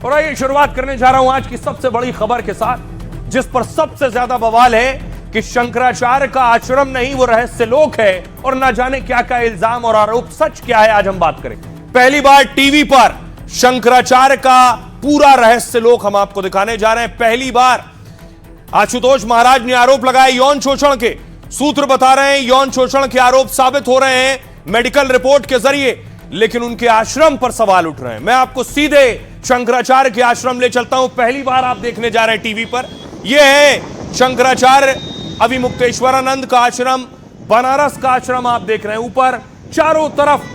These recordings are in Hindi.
और आइए शुरुआत करने जा रहा हूं आज की सबसे बड़ी खबर के साथ, जिस पर सबसे ज्यादा बवाल है कि शंकराचार्य का आश्रम नहीं वो रहस्य लोक है और ना जाने क्या क्या इल्जाम और आरोप, सच क्या है आज हम बात करें। पहली बार टीवी पर शंकराचार्य का पूरा रहस्य लोक हम आपको दिखाने जा रहे हैं। पहली बार आशुतोष महाराज ने आरोप लगाए यौन शोषण के। सूत्र बता रहे हैं यौन शोषण के आरोप साबित हो रहे हैं मेडिकल रिपोर्ट के जरिए, लेकिन उनके आश्रम पर सवाल उठ रहे हैं। मैं आपको सीधे शंकराचार्य के आश्रम ले चलता हूं। पहली बार आप देखने जा रहे हैं टीवी पर, यह है शंकराचार्य अविमुक्तेश्वरानंद का आश्रम, बनारस का आश्रम आप देख रहे हैं। ऊपर चारों तरफ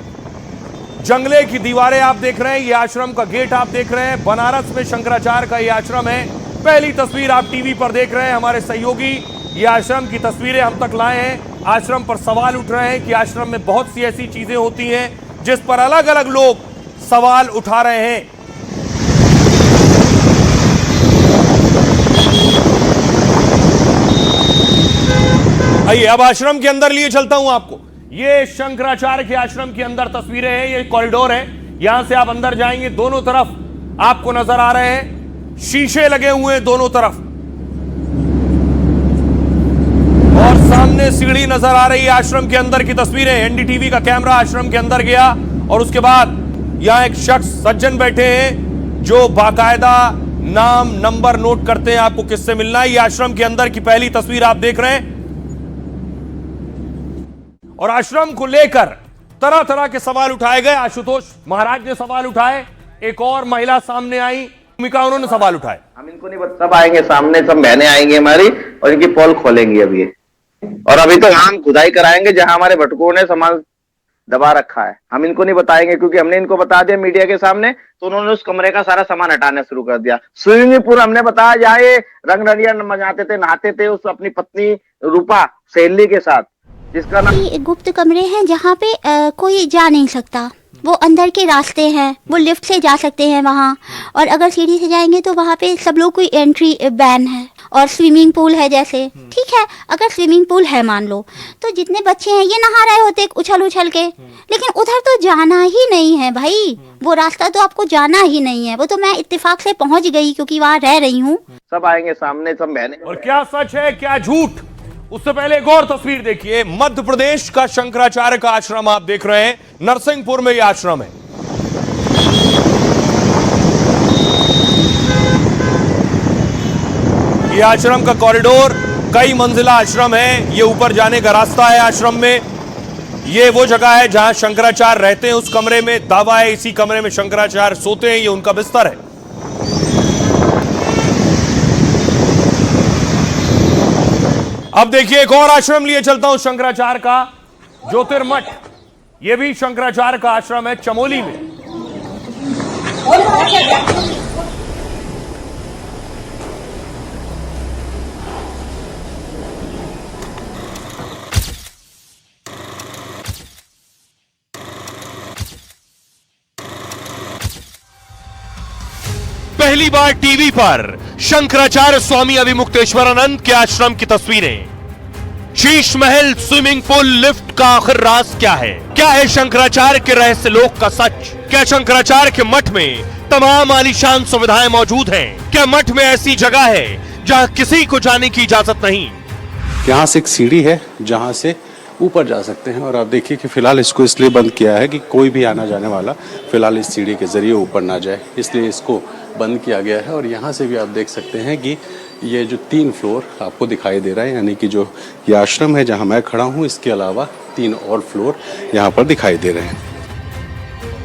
जंगले की दीवारें आप देख रहे हैं, यह आश्रम का गेट आप देख रहे हैं। बनारस में शंकराचार्य का यह आश्रम है। पहली तस्वीर आप टीवी पर देख रहे हैं। हमारे सहयोगी ये आश्रम की तस्वीरें हम तक लाए हैं। आश्रम पर सवाल उठ रहे हैं कि आश्रम में बहुत सी ऐसी चीजें होती हैं जिस पर अलग अलग लोग सवाल उठा रहे हैं। आइए अब आश्रम के अंदर लिए चलता हूं आपको। ये शंकराचार्य के आश्रम के अंदर तस्वीरें हैं। ये कॉरिडोर है, यहां से आप अंदर जाएंगे। दोनों तरफ आपको नजर आ रहे हैं शीशे लगे हुए हैं दोनों तरफ, और सामने सीढ़ी नजर आ रही है। आश्रम के अंदर की तस्वीरें, एनडीटीवी का कैमरा आश्रम के अंदर गया और उसके बाद यहां एक शख्स सज्जन बैठे हैं जो बाकायदा नाम नंबर नोट करते हैं आपको किससे मिलना है। ये आश्रम के अंदर की पहली तस्वीर आप देख रहे हैं और आश्रम को लेकर तरह तरह के सवाल उठाए गए। आशुतोष महाराज ने सवाल उठाए, एक और महिला सामने आई, भूमिका उन्होंने सवाल उठाए। हम इनको नहीं बता, सब आएंगे सामने, सब बहनें आएंगी हमारी और इनकी पोल खोलेंगी अभी। और अभी तो हम खुदाई कराएंगे जहां हमारे भटकों ने सामान दबा रखा है। हम इनको नहीं बताएंगे क्योंकि हमने इनको बता दिया मीडिया के सामने, तो उन्होंने उस कमरे का सारा सामान हटाना शुरू कर दिया। स्विमिंग पूल हमने बताया जहाँ ये रंग रलिया मनाते थे, नहाते थे उस अपनी पत्नी रूपा सहेली के साथ, जिसका नाम गुप्त कमरे हैं जहाँ पे कोई जा नहीं सकता। वो अंदर के रास्ते हैं, वो लिफ्ट से जा सकते हैं वहाँ, और अगर सीढ़ी से जाएंगे तो वहाँ पे सब लोग कोई एंट्री बैन है। और स्विमिंग पूल है जैसे, ठीक है, अगर स्विमिंग पूल है मान लो, तो जितने बच्चे हैं ये नहा रहे होते उछल उछल के, लेकिन उधर तो जाना ही नहीं है भाई, वो रास्ता तो आपको जाना ही नहीं है। वो तो मैं इत्तेफाक से पहुँच गई क्योंकि वहाँ रह रही हूँ। सब आएंगे सामने, सब बहने। और क्या सच है क्या झूठ, उससे पहले एक और तस्वीर देखिए। मध्य प्रदेश का शंकराचार्य का आश्रम आप देख रहे हैं, नरसिंहपुर में यह आश्रम है। यह आश्रम का कॉरिडोर कई मंजिला आश्रम है। यह ऊपर जाने का रास्ता है आश्रम में। यह वो जगह है जहां शंकराचार्य रहते हैं। उस कमरे में दावा है इसी कमरे में शंकराचार्य सोते हैं, यह उनका बिस्तर है। अब देखिए एक और आश्रम लिए चलता हूं शंकराचार्य का, ज्योतिर्मठ। यह भी शंकराचार्य का आश्रम है चमोली में। पहली बार टीवी पर शंकराचार्य स्वामी अविमुक्तेश्वरानंद के आश्रम की तस्वीरें। Sheesh Mahal, swimming pool, lift का आखिर राज क्या है? क्या है शंकराचार्य के रहस्य लोक का सच? क्या शंकराचार्य के मठ में तमाम आलीशान सुविधाएं मौजूद हैं? क्या मठ में ऐसी जगह है जहां किसी को जाने की इजाजत नहीं? यहाँ से एक सीढ़ी है जहाँ से ऊपर जा सकते हैं, और आप देखिए कि फिलहाल इसको इसलिए बंद किया है कि कोई भी आना जाने वाला फिलहाल इस सीढ़ी के जरिए ऊपर ना जाए, इसलिए इसको बंद किया गया है। और यहाँ से भी आप देख सकते हैं कि ये जो 3 फ्लोर आपको दिखाई दे रहा है, यानी कि जो ये आश्रम है जहाँ मैं खड़ा हूँ, इसके अलावा 3 और फ्लोर यहाँ पर दिखाई दे रहे हैं।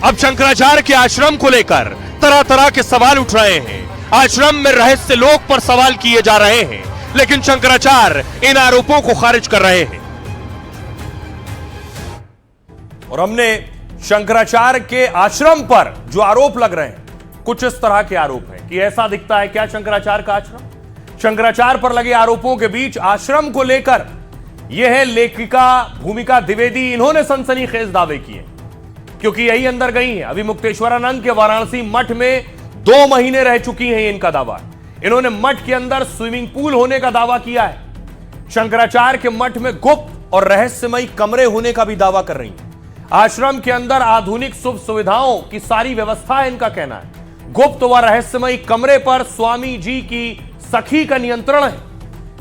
अब शंकराचार्य के आश्रम को लेकर तरह तरह के सवाल उठ रहे हैं। आश्रम में रहस्य लोक पर सवाल किए जा रहे हैं, लेकिन शंकराचार्य इन आरोपों को खारिज कर रहे हैं। और हमने शंकराचार्य के आश्रम पर जो आरोप लग रहे हैं, कुछ इस तरह के आरोप हैं कि ऐसा दिखता है क्या शंकराचार्य का आश्रम। शंकराचार्य पर लगे आरोपों के बीच आश्रम को लेकर यह है लेखिका भूमिका द्विवेदी। इन्होंने सनसनीखेज दावे किए क्योंकि यही अंदर गई हैं। अविमुक्तेश्वरानंद के वाराणसी मठ में 2 महीने रह चुकी हैं, इनका दावा। इन्होंने मठ के अंदर स्विमिंग पूल होने का दावा किया है। शंकराचार्य के मठ में गुप्त और रहस्यमयी कमरे होने का भी दावा कर रही हैं। आश्रम के अंदर आधुनिक सुख सुविधाओं की सारी व्यवस्था है, इनका कहना है। गुप्त व रहस्यमयी कमरे पर स्वामी जी की सखी का नियंत्रण है।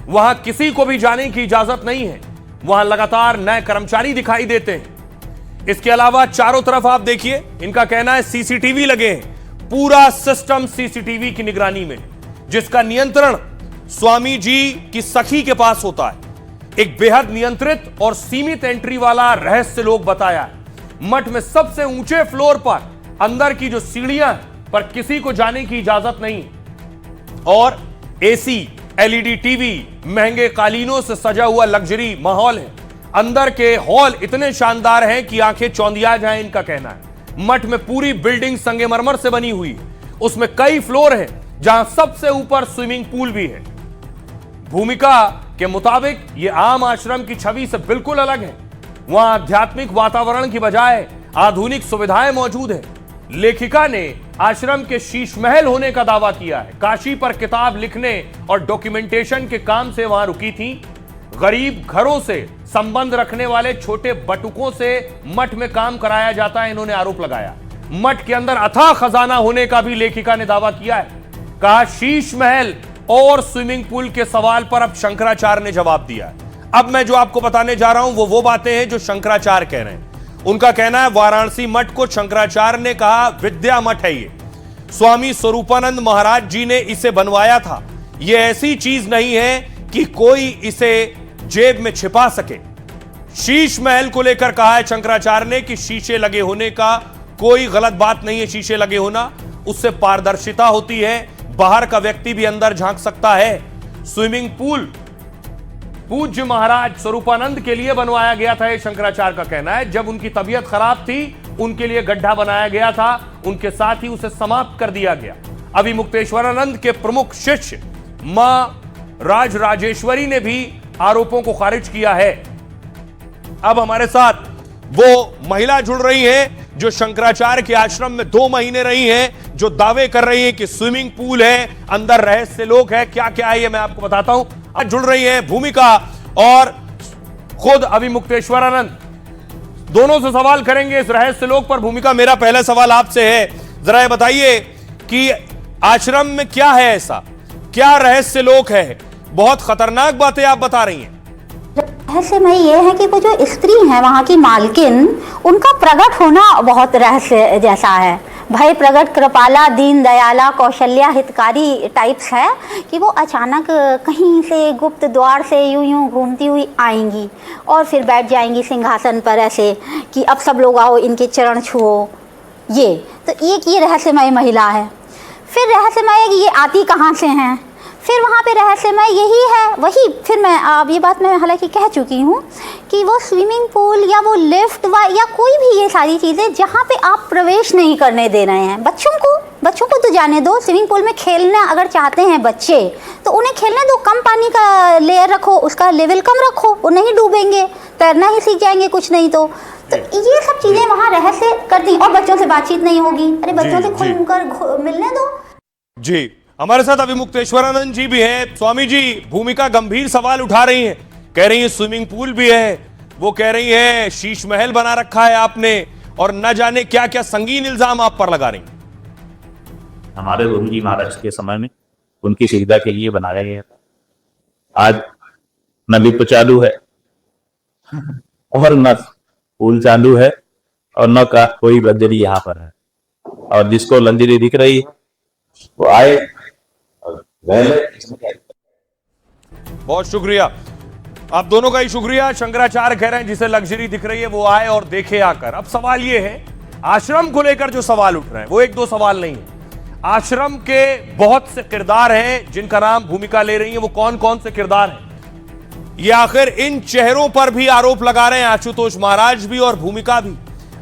वहां किसी को भी जाने की इजाजत नहीं है। वहां लगातार नए कर्मचारी दिखाई देते हैं। इसके अलावा चारों तरफ आप देखिए, इनका कहना है सीसीटीवी लगे हैं। पूरा सिस्टम सीसीटीवी की निगरानी में, जिसका नियंत्रण स्वामी जी की सखी के पास होता है। एक बेहद नियंत्रित और सीमित एंट्री वाला रहस्य लोग बताया है। मठ में सबसे ऊंचे फ्लोर पर अंदर की जो सीढ़ियां हैं, पर किसी को जाने की इजाजत नहीं है। और एसी, एलईडी टीवी, महंगे कालीनों से सजा हुआ लग्जरी माहौल है। अंदर के हॉल इतने शानदार हैं कि आंखें चौंधिया जाएं, इनका कहना है। मठ में पूरी बिल्डिंग संगमरमर से बनी हुई है। उसमें कई फ्लोर हैं, जहां सबसे ऊपर स्विमिंग पूल भी है। भूमिका के मुताबिक यह आम आश्रम की छवि से बिल्कुल अलग है। वहां आध्यात्मिक वातावरण की बजाय आधुनिक सुविधाएं मौजूद है। लेखिका ने आश्रम के शीश महल होने का दावा किया है। काशी पर किताब लिखने और डॉक्यूमेंटेशन के काम से वहां रुकी थी। गरीब घरों से संबंध रखने वाले छोटे बटुकों से मठ में काम कराया जाता है, इन्होंने आरोप लगाया। मठ के अंदर अथाह खजाना होने का भी लेखिका ने दावा किया है। कहा शीश महल और स्विमिंग पूल के सवाल पर अब शंकराचार्य ने जवाब दिया है। अब मैं जो आपको बताने जा रहा हूं वो बातें हैं जो शंकराचार्य कह रहे हैं। उनका कहना है वाराणसी मठ को शंकराचार्य ने कहा विद्या मठ है। ये स्वामी स्वरूपानंद महाराज जी ने इसे बनवाया था। यह ऐसी चीज नहीं है कि कोई इसे जेब में छिपा सके। शीश महल को लेकर कहा है शंकराचार्य ने कि शीशे लगे होने का कोई गलत बात नहीं है। शीशे लगे होना, उससे पारदर्शिता होती है, बाहर का व्यक्ति भी अंदर झांक सकता है। स्विमिंग पूल पूज्य महाराज स्वरूपानंद के लिए बनवाया गया था, ये शंकराचार्य का कहना है। जब उनकी तबीयत खराब थी, उनके लिए गड्ढा बनाया गया था, उनके साथ ही उसे समाप्त कर दिया गया। अभी मुक्तेश्वरानंद के प्रमुख शिष्य मां राज राजेश्वरी ने भी आरोपों को खारिज किया है। अब हमारे साथ वो महिला जुड़ रही है जो शंकराचार्य के आश्रम में 2 महीने रही हैं, जो दावे कर रही है कि स्विमिंग पूल है, अंदर रहस्य लोग है। क्या क्या है ये मैं आपको बताता हूं। आज जुड़ रही है भूमिका और खुद अभी मुक्तेश्वरानंद, दोनों से सवाल करेंगे इस रहस्य लोग पर। भूमिका, मेरा पहला सवाल आपसे है, जरा ये बताइए कि आश्रम में क्या है ऐसा, क्या रहस्य लोक है? बहुत खतरनाक बातें आप बता रही हैं। रहस्यमय ये है कि वो जो स्त्री है वहाँ की मालकिन, उनका प्रकट होना बहुत रहस्य जैसा है। भय प्रगट कृपाला दीन दयाला कौशल्या हितकारी टाइप्स है कि वो अचानक कहीं से गुप्त द्वार से यूं यूं घूमती हुई आएंगी और फिर बैठ जाएंगी सिंहासन पर ऐसे कि अब सब लोग आओ इनके चरण छुओ। ये तो एक ये रहस्यमय महिला है। फिर रहस्यमय कि ये आती कहाँ से हैं। फिर वहाँ पे रहस्यमय यही है, वही फिर मैं अब ये बात मैं हालांकि कह चुकी हूँ कि वो स्विमिंग पूल या वो लिफ्ट या कोई भी ये सारी चीज़ें जहाँ पे आप प्रवेश नहीं करने दे रहे हैं बच्चों को तो जाने दो। स्विमिंग पूल में खेलना अगर चाहते हैं बच्चे तो उन्हें खेलने दो, कम पानी का लेयर रखो, उसका लेवल कम रखो, वो नहीं डूबेंगे, तैरना ही सीख जाएंगे कुछ नहीं तो ये सब चीज़ें वहाँ रहस्य करती। और बच्चों से बातचीत नहीं होगी, अरे बच्चों से खुलकर मिलने दो। जी, हमारे साथ अभी मुक्तेश्वरानंद जी भी हैं। स्वामी जी, भूमिका गंभीर सवाल उठा रही हैं, कह रही है स्विमिंग पूल भी है, वो कह रही है शीश महल बना रखा है आपने, और न जाने क्या क्या संगीन इल्जाम आप पर लगा रही हैं। हमारे गुरु जी महाराज के समय में उनकी सुविधा के लिए बनाया गया था। आज न लिफ्ट चालू है और न पूल चालू है और न का कोई लग्जरी यहाँ पर है, और जिसको लग्जरी दिख रही है वो आए। बहुत शुक्रिया, आप दोनों का ही शुक्रिया। शंकराचार्य कह रहे हैं जिसे लग्जरी दिख रही है वो आए और देखे आकर। अब सवाल ये है, आश्रम को लेकर जो सवाल उठ रहे हैं वो 1-2 सवाल नहीं है। आश्रम के बहुत से किरदार हैं जिनका नाम भूमिका ले रही है। वो कौन कौन से किरदार हैं, ये आखिर इन चेहरों पर भी आरोप लगा रहे हैं आशुतोष महाराज भी और भूमिका भी।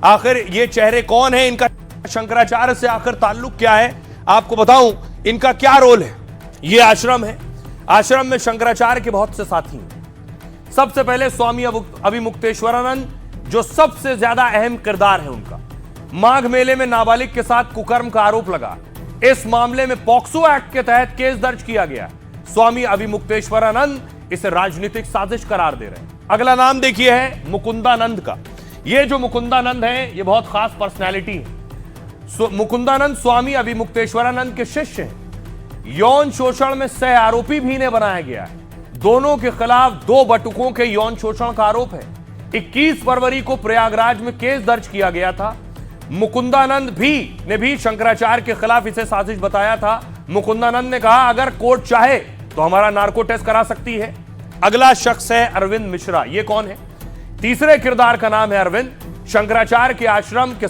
आखिर ये चेहरे कौन है, इनका शंकराचार्य से आखिर ताल्लुक क्या है? आपको बताऊं इनका क्या रोल है। ये आश्रम है, आश्रम में शंकराचार्य के बहुत से साथी हैं। सबसे पहले स्वामी अभिमुक्तेश्वरानंद जो सबसे ज्यादा अहम किरदार है उनका। माघ मेले में नाबालिग के साथ कुकर्म का आरोप लगा, इस मामले में पॉक्सो एक्ट के तहत केस दर्ज किया गया। स्वामी अभिमुक्तेश्वरानंद इसे राजनीतिक साजिश करार दे रहे हैं। अगला नाम देखिए है मुकुंदानंद का। ये जो मुकुंदानंद है ये बहुत खास पर्सनैलिटी है। मुकुंदानंद स्वामी अभिमुक्तेश्वरानंद के शिष्य हैं। यौन शोषण में सह आरोपी भी इन्हें बनाया गया है। दोनों के खिलाफ 2 बटुकों के यौन शोषण का आरोप है। 21 फरवरी को प्रयागराज में केस दर्ज किया गया था। मुकुंदानंद ने भी शंकराचार्य के खिलाफ इसे साजिश बताया था। मुकुंदानंद ने कहा, अगर कोर्ट चाहे तो हमारा नार्को टेस्ट करा सकती है। अगला शख्स है अरविंद मिश्रा। ये कौन है? तीसरे किरदार का नाम है अरविंद। शंकराचार्य के आश्रम के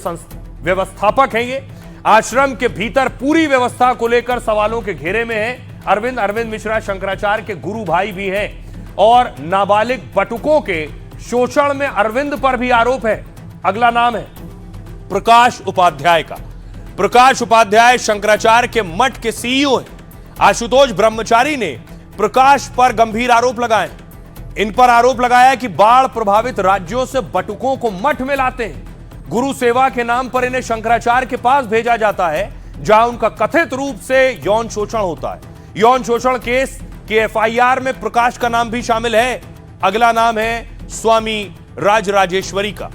व्यवस्थापक हैं। ये आश्रम के भीतर पूरी व्यवस्था को लेकर सवालों के घेरे में है। अरविंद मिश्रा शंकराचार्य के गुरु भाई भी हैं और नाबालिग बटुकों के शोषण में अरविंद पर भी आरोप है। अगला नाम है प्रकाश उपाध्याय का। प्रकाश उपाध्याय शंकराचार्य के मठ के सीईओ हैं। आशुतोष ब्रह्मचारी ने प्रकाश पर गंभीर आरोप लगाए। इन पर आरोप लगाया कि बाढ़ प्रभावित राज्यों से बटुकों को मठ में लाते हैं। गुरु सेवा के नाम पर इन्हें शंकराचार्य के पास भेजा जाता है, जहां उनका कथित रूप से यौन शोषण होता है। यौन शोषण केस के एफआईआर में प्रकाश का नाम भी शामिल है। अगला नाम है स्वामी राजराजेश्वरी का।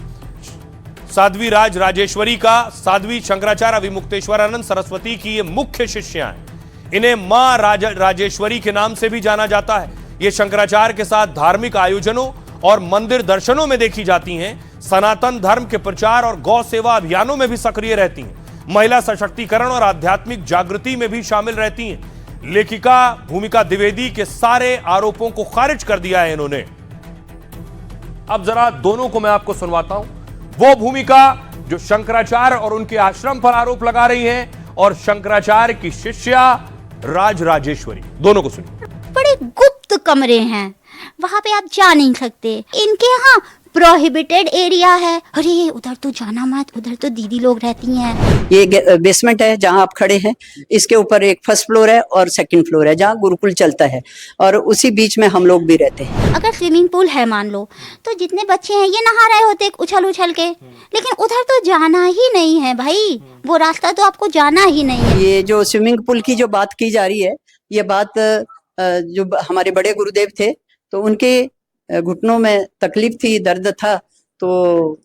साध्वी राजराजेश्वरी का साध्वी शंकराचार्य अभिमुक्तेश्वरानंद सरस्वती की ये मुख्य शिष्या हैं। इन्हें मां राजेश्वरी के नाम से भी जाना जाता है। ये शंकराचार्य के साथ धार्मिक आयोजनों और मंदिर दर्शनों में देखी जाती हैं। सनातन धर्म के प्रचार और गौ सेवा अभियानों में भी सक्रिय रहती हैं। महिला सशक्तिकरण और आध्यात्मिक जागृति में भी शामिल रहती हैं। लेखिका भूमिका द्विवेदी के सारे आरोपों को खारिज कर दिया है इन्होंने। अब जरा दोनों को मैं आपको सुनवाता हूं। वो भूमिका जो शंकराचार्य और उनके आश्रम पर आरोप लगा रही है, और शंकराचार्य की शिष्या राजराजेश्वरी। दोनों को सुनिए। बड़े गुप्त कमरे हैं, वहां पे आप जा नहीं सकते। इनके यहाँ प्रोहिबिटेड एरिया है। अरे उधर तो जाना मत, उधर तो दीदी लोग रहती हैं। ये बेसमेंट है जहां आप खड़े हैं। इसके ऊपर एक फर्स्ट फ्लोर है और सेकंड फ्लोर है जहां गुरुकुल चलता है, और उसी बीच में हम लोग भी रहते हैं। अगर स्विमिंग पूल है मान लो, तो जितने बच्चे हैं ये नहा रहे होते उछल उछल के, लेकिन उधर तो जाना ही नहीं है भाई। वो रास्ता तो आपको जाना ही नहीं है। ये जो स्विमिंग पूल की जो बात की जा रही है, ये बात जो हमारे बड़े गुरुदेव थे, तो उनके घुटनों में तकलीफ थी, दर्द था, तो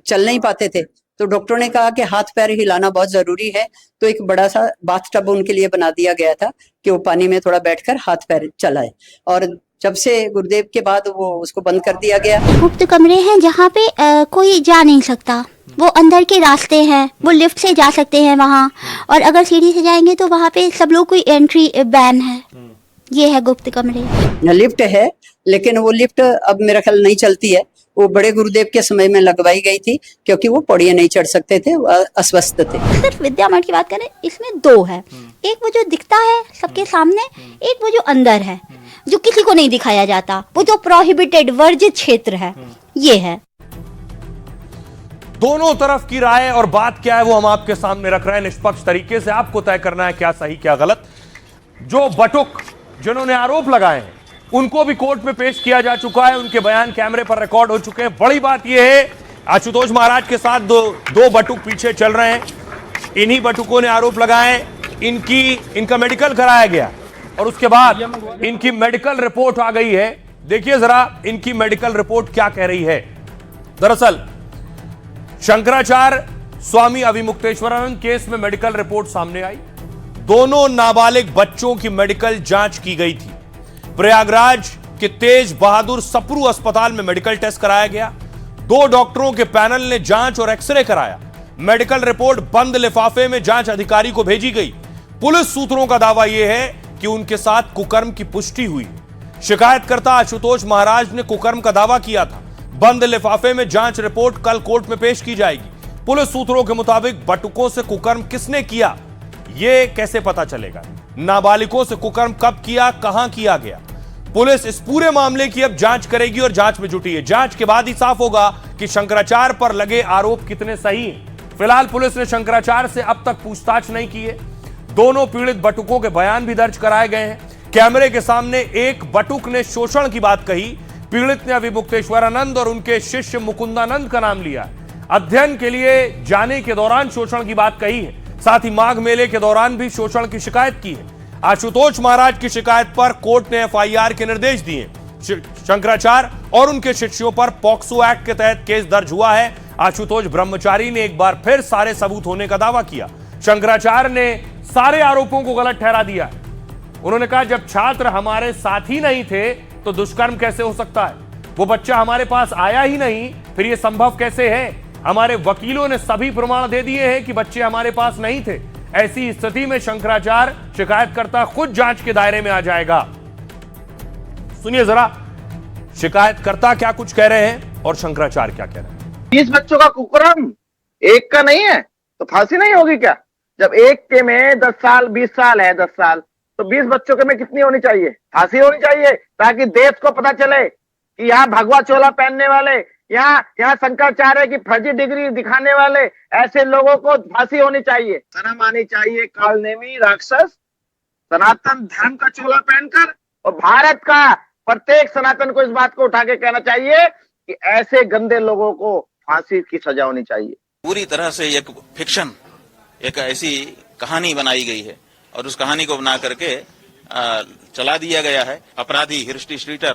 चल नहीं पाते थे। तो डॉक्टरों ने कहा कि हाथ पैर हिलाना बहुत जरूरी है। तो एक बड़ा सा बाथ टब उनके लिए बना दिया गया था कि वो पानी में थोड़ा बैठकर हाथ पैर चलाए। और जब से गुरुदेव के बाद वो उसको बंद कर दिया गया। गुप्त कमरे हैं जहाँ पे कोई जा नहीं सकता। वो अंदर के रास्ते हैं, वो लिफ्ट से जा सकते हैं वहाँ, और अगर सीढ़ी से जाएंगे तो वहाँ पे सब लोग कोई एंट्री बैन है। ये है गुप्त कमरे। लिफ्ट है, लेकिन वो लिफ्ट अब मेरा ख्याल नहीं चलती है। वो बड़े गुरुदेव के समय में लगवाई गई थी, क्योंकि वो पौड़ियां नहीं चढ़ सकते थे, अस्वस्थ थे। सिर्फ विद्या मठ की बात करें, इसमें 2 है। एक वो जो दिखता है सबके सामने, एक वो जो अंदर है, जो किसी को नहीं दिखाया जाता, वो जो प्रोहिबिटेड वर्जित क्षेत्र है। ये है। दोनों तरफ की राय और बात क्या है वो हम आपके सामने रख रहे हैं निष्पक्ष तरीके से। आपको तय करना है क्या सही क्या गलत। जो बटुक जिन्होंने आरोप लगाए हैं उनको भी कोर्ट में पेश किया जा चुका है। उनके बयान कैमरे पर रिकॉर्ड हो चुके हैं। बड़ी बात यह है, आशुतोष महाराज के साथ दो बटुक पीछे चल रहे हैं। इन्हीं बटुकों ने आरोप लगाए। इनका मेडिकल कराया गया और उसके बाद इनकी मेडिकल रिपोर्ट आ गई है। देखिए जरा इनकी मेडिकल रिपोर्ट क्या कह रही है। दरअसल शंकराचार्य स्वामी अभिमुक्तेश्वरानंद केस में मेडिकल रिपोर्ट सामने आई। दोनों नाबालिग बच्चों की मेडिकल जांच की गई थी। प्रयागराज के तेज बहादुर सप्रू अस्पताल में मेडिकल टेस्ट कराया गया। 2 डॉक्टरों के पैनल ने जांच और एक्सरे कराया। मेडिकल रिपोर्ट बंद लिफाफे में जांच अधिकारी को भेजी गई। पुलिस सूत्रों का दावा यह है कि उनके साथ कुकर्म की पुष्टि हुई। शिकायतकर्ता आशुतोष महाराज ने कुकर्म का दावा किया था। बंद लिफाफे में जांच रिपोर्ट कल कोर्ट में पेश की जाएगी। पुलिस सूत्रों के मुताबिक बटुकों से कुकर्म किसने किया यह कैसे पता चलेगा। नाबालिगों से कुकर्म कब किया, कहां किया गया। पुलिस इस पूरे मामले की अब जांच करेगी और जांच में जुटी है। जांच के बाद ही साफ होगा कि शंकराचार्य पर लगे आरोप कितने सही हैं। फिलहाल पुलिस ने शंकराचार्य से अब तक पूछताछ नहीं की है। दोनों पीड़ित बटुकों के बयान भी दर्ज कराए गए हैं। कैमरे के सामने एक बटुक ने शोषण की बात कही। पीड़ित ने अभिमुक्तेश्वरानंद और उनके शिष्य मुकुंदानंद का नाम लिया। अध्ययन के लिए जाने के दौरान शोषण की बात कही है। साथ ही माघ मेले के दौरान भी शोषण की शिकायत की है। आशुतोष महाराज की शिकायत पर कोर्ट ने एफआईआर के निर्देश दिए। शंकराचार्य और उनके शिष्यों पर पॉक्सो एक्ट के तहत केस दर्ज हुआ है। आशुतोष ब्रह्मचारी ने एक बार फिर सारे सबूत होने का दावा किया। शंकराचार्य ने सारे आरोपों को गलत ठहरा दिया। उन्होंने कहा जब छात्र हमारे साथ ही नहीं थे तो दुष्कर्म कैसे हो सकता है? वो बच्चा हमारे पास आया ही नहीं, फिर ये संभव कैसे है? हमारे वकीलों ने सभी प्रमाण दे दिए हैं कि बच्चे हमारे पास नहीं थे। ऐसी स्थिति में शंकराचार्य शिकायतकर्ता खुद जांच के दायरे में आ जाएगा। सुनिए जरा शिकायतकर्ता क्या कुछ कह रहे हैं और शंकराचार्य क्या कह रहे हैं। 20 बच्चों का कुकर्म एक का नहीं है तो फांसी नहीं होगी क्या? जब एक के में 10 साल 20 साल है, 10 साल, तो 20 बच्चों के में कितनी होनी चाहिए? फांसी होनी चाहिए, ताकि देश को पता चले कि यहाँ भगवा चोला पहनने वाले, यहाँ शंकराचार्य की फर्जी डिग्री दिखाने वाले ऐसे लोगों को फांसी होनी चाहिए। शर्म आनी चाहिए कालनेमी राक्षस सनातन धर्म का चोला पहनकर। और भारत का प्रत्येक सनातन को इस बात को उठा के कहना चाहिए कि ऐसे गंदे लोगों को फांसी की सजा होनी चाहिए। पूरी तरह से एक फिक्शन, एक ऐसी कहानी बनाई गई है और उस कहानी को बना करके चला दिया गया है। अपराधी हिस्ट्री शीटर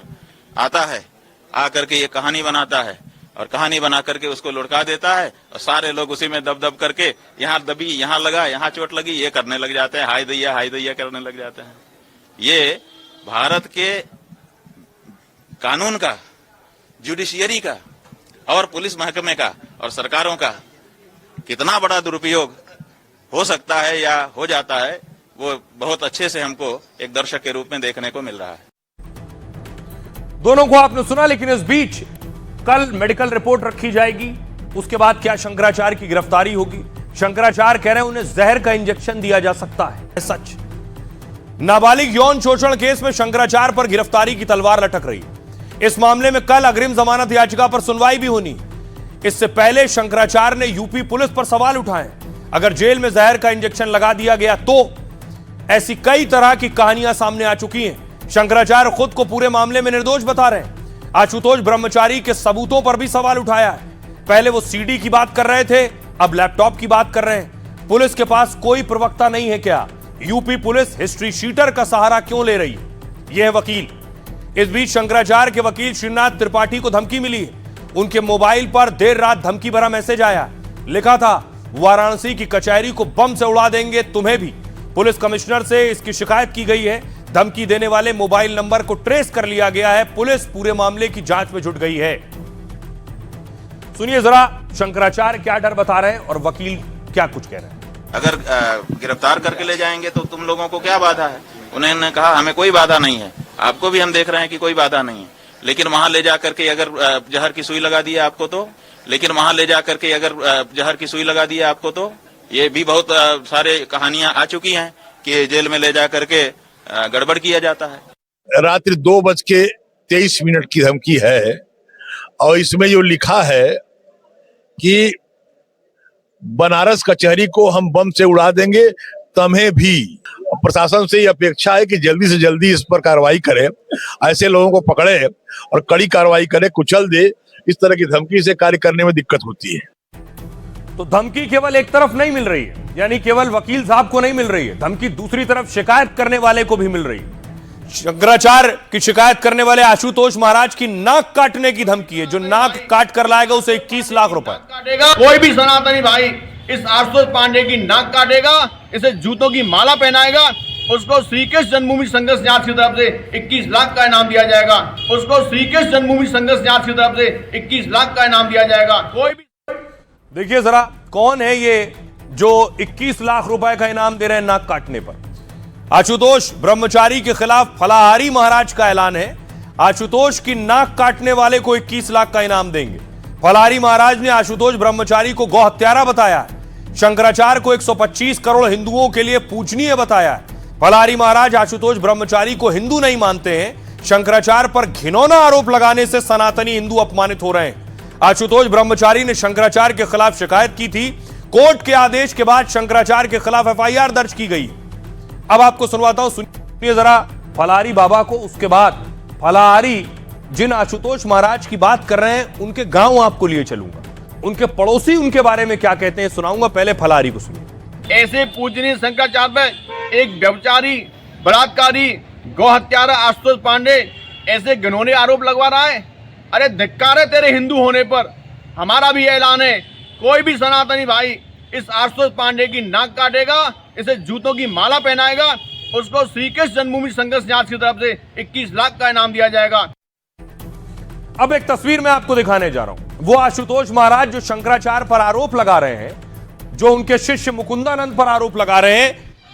आता है, आकर के ये कहानी बनाता है और कहानी बना करके उसको लुढ़का देता है और सारे लोग उसी में दब दब करके यहाँ दबी, यहाँ लगा, यहाँ चोट लगी, ये करने लग जाते हैं, हाय दैया करने लग जाते हैं। ये भारत के कानून का, जुडिशियरी का और पुलिस महकमे का और सरकारों का कितना बड़ा दुरुपयोग हो सकता है या हो जाता है, वो बहुत अच्छे से हमको एक दर्शक के रूप में देखने को मिल रहा है। दोनों को आपने सुना, लेकिन इस बीच कल मेडिकल रिपोर्ट रखी जाएगी। उसके बाद क्या शंकराचार्य की गिरफ्तारी होगी? शंकराचार्य कह रहे हैं उन्हें जहर का इंजेक्शन दिया जा सकता है। सच, नाबालिग यौन शोषण केस में शंकराचार्य पर गिरफ्तारी की तलवार लटक रही। इस मामले में कल अग्रिम जमानत याचिका पर सुनवाई भी होनी। इससे पहले शंकराचार्य ने यूपी पुलिस पर सवाल उठाए। अगर जेल में जहर का इंजेक्शन लगा दिया गया तो? ऐसी कई तरह की कहानियां सामने आ चुकी हैं। शंकराचार्य खुद को पूरे मामले में निर्दोष बता रहे हैं। आशुतोष ब्रह्मचारी के सबूतों पर भी सवाल उठाया है। पहले वो सीडी की बात कर रहे थे, अब लैपटॉप की बात कर रहे हैं। पुलिस के पास कोई प्रवक्ता नहीं है क्या? यूपी पुलिस हिस्ट्री शीटर का सहारा क्यों ले रही है? ये है वकील। इस बीच शंकराचार्य के वकील श्रीनाथ त्रिपाठी को धमकी मिली है। उनके मोबाइल पर देर रात धमकी भरा मैसेज आया। लिखा था, वाराणसी की कचहरी को बम से उड़ा देंगे तुम्हें भी। पुलिस कमिश्नर से इसकी शिकायत की गई है। धमकी देने वाले मोबाइल नंबर को ट्रेस कर लिया गया है। पुलिस पूरे मामले की जांच में जुट गई है। सुनिए जरा शंकराचार्य क्या डर बता रहे हैं और वकील क्या कुछ कह रहे हैं। अगर गिरफ्तार करके ले जाएंगे तो तुम लोगों को क्या बाधा है? उन्होंने कहा हमें कोई बाधा नहीं है। आपको भी हम देख रहे हैं कि कोई बाधा नहीं है, लेकिन वहां ले जाकर के अगर जहर की सुई लगा दी आपको तो, लेकिन वहां ले जाकर के अगर जहर की सुई लगा दी आपको तो, ये भी बहुत सारे कहानियां आ चुकी हैं कि जेल में ले जाकर के गड़बड़ किया जाता है। रात्रि 2:23 की धमकी है और इसमें जो लिखा है कि बनारस कचहरी को हम बम से उड़ा देंगे तुम्हें भी। प्रशासन से ये अपेक्षा है कि जल्दी से जल्दी इस पर कार्रवाई करे, ऐसे लोगों को पकड़े और कड़ी कार्रवाई करे, कुचल दे। इस तरह की धमकी से कार्य करने में दिक्कत होती है। तो धमकी केवल एक तरफ नहीं मिल रही है, यानी केवल वकील साहब को नहीं मिल रही है, धमकी दूसरी तरफ शिकायत करने वाले को भी मिल रही है। शंकराचार्य की शिकायत करने वाले आशुतोष महाराज की नाक काटने की धमकी है। जो नाक काट कर लाएगा उसे 21 लाख रुपए। कोई भी सनातनी भाई इस आशुतोष पांडे की नाक काटेगा, इसे जूतों की माला पहनाएगा, उसको श्री कृष्ण जन्मभूमि संघर्ष जांच की तरफ से 21 लाख का इनाम दिया जाएगा। उसको श्री कृष्ण जन्मभूमि संघर्ष जांच की तरफ से 21 लाख का इनाम दिया जाएगा। कोई भी देखिए जरा कौन है ये जो 21 लाख रुपए का इनाम दे रहे हैं नाक काटने पर। आशुतोष ब्रह्मचारी के खिलाफ फलाहारी महाराज का ऐलान है। आशुतोष की नाक काटने वाले को 21 लाख का इनाम देंगे। फलाहारी महाराज ने आशुतोष ब्रह्मचारी को गौ हत्यारा बताया है। शंकराचार्य को 125 करोड़ हिंदुओं के लिए पूजनीय बताया है। फलाहारी महाराज आशुतोष ब्रह्मचारी को हिंदू नहीं मानते हैं। शंकराचार्य पर घिनौना आरोप लगाने से सनातनी हिंदू अपमानित हो रहे हैं। आशुतोष ब्रह्मचारी ने शंकराचार्य के खिलाफ शिकायत की थी। कोर्ट के आदेश के बाद शंकराचार्य के खिलाफ एफआईआर दर्ज की गई। अब आपको सुनवाता हूं, सुनिए जरा फलाहारी बाबा को। उसके बाद फलाहारी जिन आशुतोष महाराज की बात कर रहे हैं उनके गांव आपको लिए चलूंगा, उनके पड़ोसी उनके बारे में क्या कहते हैं सुनाऊंगा। पहले फलाहारी को सुनिए। ऐसे पूजनीय शंकराचार्य पे एक व्यभिचारी, बलात्कारी, गौ हत्यारा आशुतोष पांडे ऐसे घिनौने आरोप लगवा रहा है। अरे धिक्कार है तेरे हिंदू होने पर। हमारा भी ऐलान है, कोई भी सनातनी भाई इस आशुतोष पांडे की नाक काटेगा, इसे जूतों की माला पहनाएगा, उसको श्री कृष्ण जन्मभूमि संघर्ष न्यास की तरफ से 21 लाख का इनाम दिया जाएगा। अब एक तस्वीर मैं आपको दिखाने जा रहा हूं, वो आशुतोष महाराज जो शंकराचार्य पर आरोप लगा रहे हैं, जो उनके शिष्य मुकुंदानंद पर आरोप लगा रहे हैं।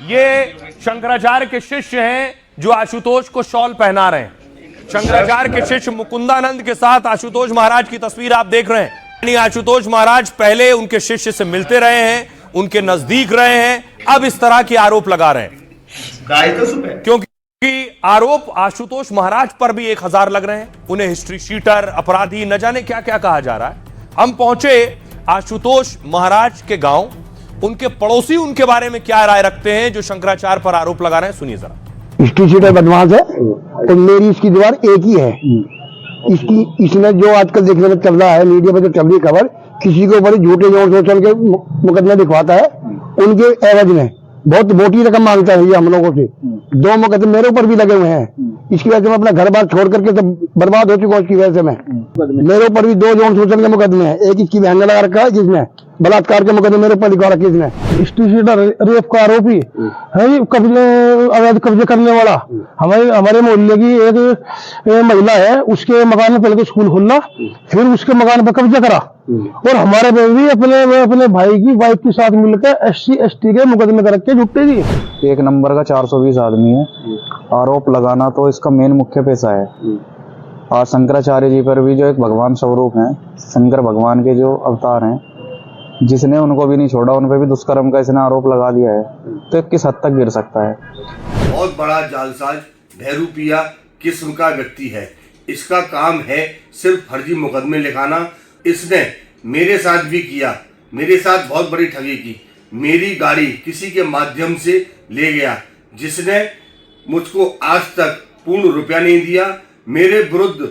ये शंकराचार्य के शिष्य हैं जो आशुतोष को शॉल पहना रहे हैं। शंकराचार्य के शिष्य मुकुंदानंद के साथ आशुतोष महाराज की तस्वीर आप देख रहे हैं। यानी आशुतोष महाराज पहले उनके शिष्य से मिलते रहे हैं, उनके नजदीक रहे हैं, अब इस तरह के आरोप लगा रहे हैं। क्योंकि आरोप आशुतोष महाराज पर भी 1000 लग रहे हैं। उन्हें हिस्ट्री शीटर, अपराधी, न जाने क्या क्या कहा जा रहा है। हम पहुंचे आशुतोष महाराज के गांव, उनके पड़ोसी उनके बारे में क्या राय रखते हैं जो शंकराचार्य पर आरोप लगा रहे हैं, सुनिए जरा। हिस्ट्री शीटर बदमाश है और मेरी इसकी दीवार एक ही है। इसने जो आजकल देखने में चल रहा है, मीडिया पर जो चल रही खबर, किसी के ऊपर झूठे जोर शोषण के मुकदमे दिखवाता है, उनके एवज में बहुत मोटी रकम मांगता है ये हम लोगों से। 2 मुकदमे मेरे ऊपर भी लगे हुए हैं। इसकी वजह से मैं अपना घर बार छोड़ करके तो बर्बाद हो चुका हूँ। उसकी वजह से मैं, मेरे ऊपर भी 2 यौन शोषण के मुकदमे हैं। एक इसकी बहन ने लगा रखा है, जिसमें बलात्कार के मुकदमे मेरे ऊपर लिखवा रखे इसने। हिस्ट्री शीटर, रेप का आरोपी है, अवैध कब्जे करने वाला। हमारे मोहल्ले की एक महिला है, उसके मकान में पहले तो स्कूल खोलना, फिर उसके मकान पर कब्जा करा, और हमारे पे भी अपने भाई की वाइफ के साथ मिलकर SC ST के मुकदमे कर रखे झूठे जी। 1 नंबर का 420 आदमी है। आरोप लगाना तो इसका मेन मुख्य पेशा है। और शंकराचार्य जी पर भी जो एक भगवान स्वरूप हैं, शंकर भगवान के जो अवतार हैं, जिसने उनको भी नहीं छोड़ा, उन पर भी दुष्कर्म का इसने आरोप लगा दिया है, तो किस हद तक गिर सकता है। बहुत बड़ा जालसाज बहरूपिया किस्म का व्यक्ति है। इसका काम है सिर्फ फर्जी मुकदमे लिखाना। इसने मेरे साथ भी किया, मेरे साथ बहुत बड़ी ठगी की। मेरी गाड़ी किसी के माध्यम से ले गया, जिसने मुझको आज तक पूर्ण रुपया नहीं दिया। मेरे विरुद्ध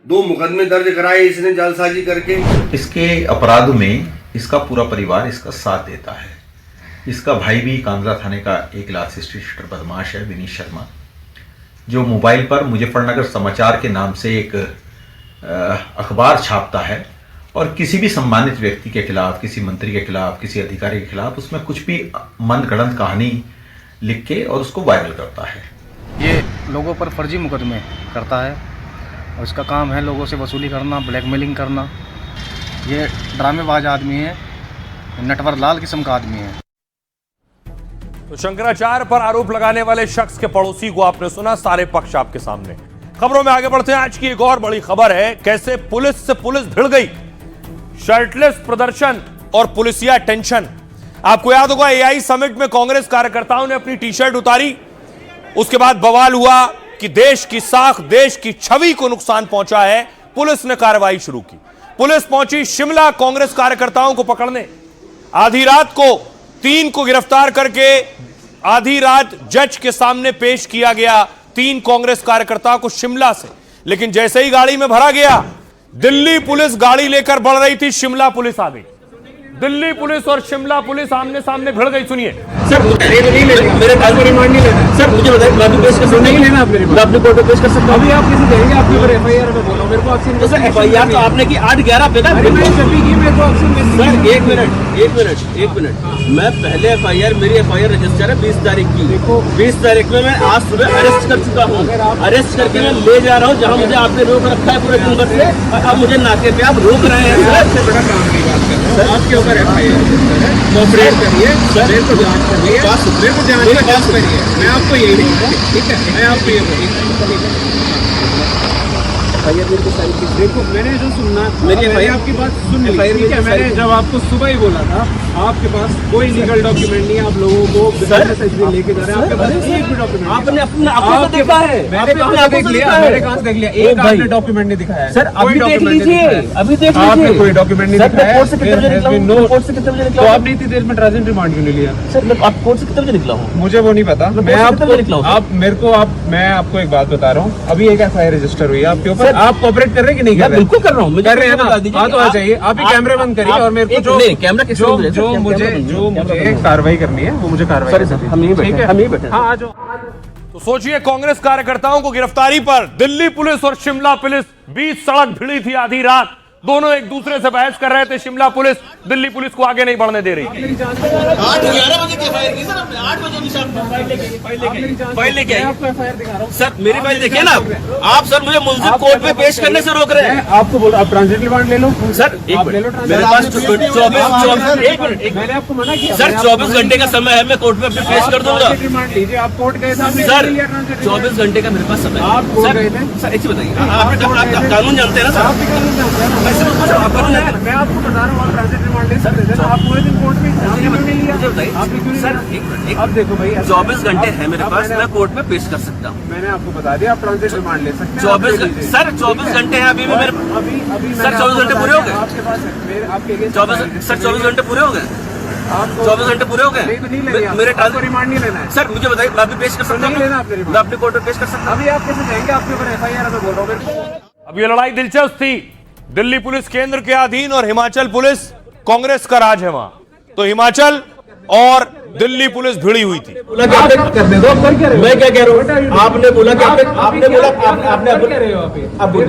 2 मुकदमे दर्ज कराए इसने जालसाजी करके। इसके अपराध में इसका पूरा परिवार इसका साथ देता है। इसका भाई भी कांगड़ा थाने का 1 लाख हिस्ट्री शीटर बदमाश है, विनीत शर्मा, जो मोबाइल पर मुजफ्फरनगर समाचार के नाम से एक अखबार छापता है और किसी भी सम्मानित व्यक्ति के खिलाफ, किसी मंत्री के खिलाफ, किसी अधिकारी के खिलाफ उसमें कुछ भी मनगढ़ंत कहानी लिख के और उसको वायरल करता है। ये लोगों पर फर्जी मुकदमे करता है और इसका काम है लोगों से वसूली करना, ब्लैकमेलिंग करना। ये ड्रामेबाज आदमी है, नटवर लाल किस्म का आदमी है। तो शंकराचार्य पर आरोप लगाने वाले शख्स के पड़ोसी को आपने सुना, सारे पक्ष आपके सामने। खबरों में आगे बढ़ते हैं। आज की एक और बड़ी खबर है, कैसे पुलिस से पुलिस भिड़ गई। शर्टलेस प्रदर्शन और पुलिसिया टेंशन। आपको याद होगा AI समिट में कांग्रेस कार्यकर्ताओं ने अपनी टी-शर्ट उतारी, उसके बाद बवाल हुआ कि देश की साख, देश की छवि को नुकसान पहुंचा है। पुलिस ने कार्रवाई शुरू की। पुलिस पहुंची शिमला कांग्रेस कार्यकर्ताओं को पकड़ने। आधी रात को 3 को गिरफ्तार करके आधी रात जज के सामने पेश किया गया। 3 कांग्रेस कार्यकर्ताओं को शिमला से। लेकिन जैसे ही गाड़ी में भरा गया, दिल्ली पुलिस गाड़ी लेकर बढ़ रही थी, शिमला पुलिस आ गई। दिल्ली पुलिस और शिमला पुलिस आमने सामने भिड़ गई। सुनिए सर, मेरे पास रिमांड नहीं लेना सर, मुझे बताइए, मैं भी पेश कर सकता हूं? नहीं लेना आप मेरे पास, मैं अपने कोर्ट में पेश कर सकता हूं। अभी आप किसी कहेंगे आपके ऊपर FIR में बोलो, मेरे को आपसे तो सर FIR तो आपने की 8-11 पे ना, मैंने जब भी की मेरे को आपसे सर 1 मिनट मैं पहले FIR, मेरी FIR रजिस्टर है 20 तारीख की। देखो 20 तारीख में मैं आज सुबह अरेस्ट कर चुका हूँ। अरेस्ट करके मैं ले जा रहा हूँ जहाँ मुझे आपने रोक रखा है पूरे दिन भर से, और अब मुझे नाके पे आप रोक रहे हैं। सबसे बड़ा काम की बात कर रहे हैं, आपके ऊपर FIR कोऑपरेट करिए, मेरे को जांच करिए, मेरे को जांच करिए। मैं आपको यही नहीं, ठीक है, मैं आपको ये देखो, मैंने जो सुनना, मैंने आपकी बात सुन ली, ठीक है। मैंने जब आपको सुबह ही बोला था, आपके पास कोई लीगल डॉक्यूमेंट नहीं है, आप लोगों को लेके जा रहे हैं, आपके पास एक भी डॉक्यूमेंट आपने अपना देखा है, मैंने कहाँ देख लिया, मैंने कहाँ देख लिया, एक आपने डॉक्यूमेंट नहीं दिखाया सर। अभी देख लीजिए, अभी देख लीजिए, आपने कोई डॉक्यूमेंट नहीं दिखाया। कोर्ट से कितने बजे निकला? तो आपने इतनी देर में ट्रांजिट रिमांड क्यों नहीं लिया सर? आप कोर्ट से कितने बजे निकला हूँ? मुझे वो नहीं पता, मैं आपको, आप मेरे को, मैं आपको एक बात बता रहा हूँ। अभी एक FIR रजिस्टर हुई है आपके ऊपर, आप कोऑपरेट कर रहे हैं कि नहीं कर रहे? बिल्कुल कर रहा हूँ, कर रहे हैं ना। हाँ तो आ जाइए, आप ही कैमरे बंद करिए और मेरे को जो मुझे कार्रवाई करनी है वो मुझे कार्रवाई करनी है। हम यहीं बैठे। हाँ आ जाओ। तो सोचिए, कांग्रेस कार्यकर्ताओं को गिरफ्तारी पर दिल्ली पुलिस और शिमला पुलिस बीच सड़क भिड़ी थी आधी रात। दोनों एक दूसरे से बहस कर रहे थे। शिमला पुलिस दिल्ली पुलिस को आगे नहीं बढ़ने दे रही थी। 8-11 बजे की फायर की सर हमने, 8 बजे की फाइल लेके आई सर, मेरी फाइल देखिए ना आप सर, मुझे मुल्जिम कोर्ट में पेश करने से रोक रहे हैं। आपको बोल, आप ट्रांजिट रिमांड ले लो सर, मेरे पास 24 मैंने आपको मना किया सर, 24 घंटे का समय है, मैं कोर्ट में पेश कर दूंगा। रिमांड लीजिए, आप कोर्ट गए सर, 24 घंटे का मेरे पास समय है। आप कोर्ट गए थे सर, एक चीज बताइए, आप कानून जानते हैं ना सर, आप भी कानून जानते हैं ना, मैं आपको बता रहा हूँ, आप ट्रांजिट रिमांड ले सकते थे ना, आप पूरे दिन कोर्ट में नहीं लिया सर। अब देखो भाई, 24 घंटे है मेरे पास, मैं कोर्ट में पेश कर सकता हूँ। मैंने आपको बता दिया, आप ट्रांजिट रिमांड ले सकते हैं। 24 सर, 24 घंटे हैं अभी भी मेरे, अभी सर 24 घंटे पूरे हो गए आपके पास, आपके 24 घंटे पूरे हो गए, 24 घंटे पूरे हो गए, मेरे रिमांड नहीं लेना है सर, मुझे बताइए, मैं अभी पेश कर सकता हूँ, मैं अपने कोर्ट में पेश कर सकता हूँ। अभी आप कैसे जाएंगे, आपके ऊपर FIR मैं बोल रहा हूँ। अब ये लड़ाई दिलचस्प थी। दिल्ली पुलिस केंद्र के अधीन और हिमाचल पुलिस कांग्रेस का राज है वहां, तो हिमाचल और दिल्ली पुलिस भिड़ी हुई थी। मैं क्या कह रहा हूँ, आपने बोला कि आपने बोला आपने आप कर रहे हो, आप कर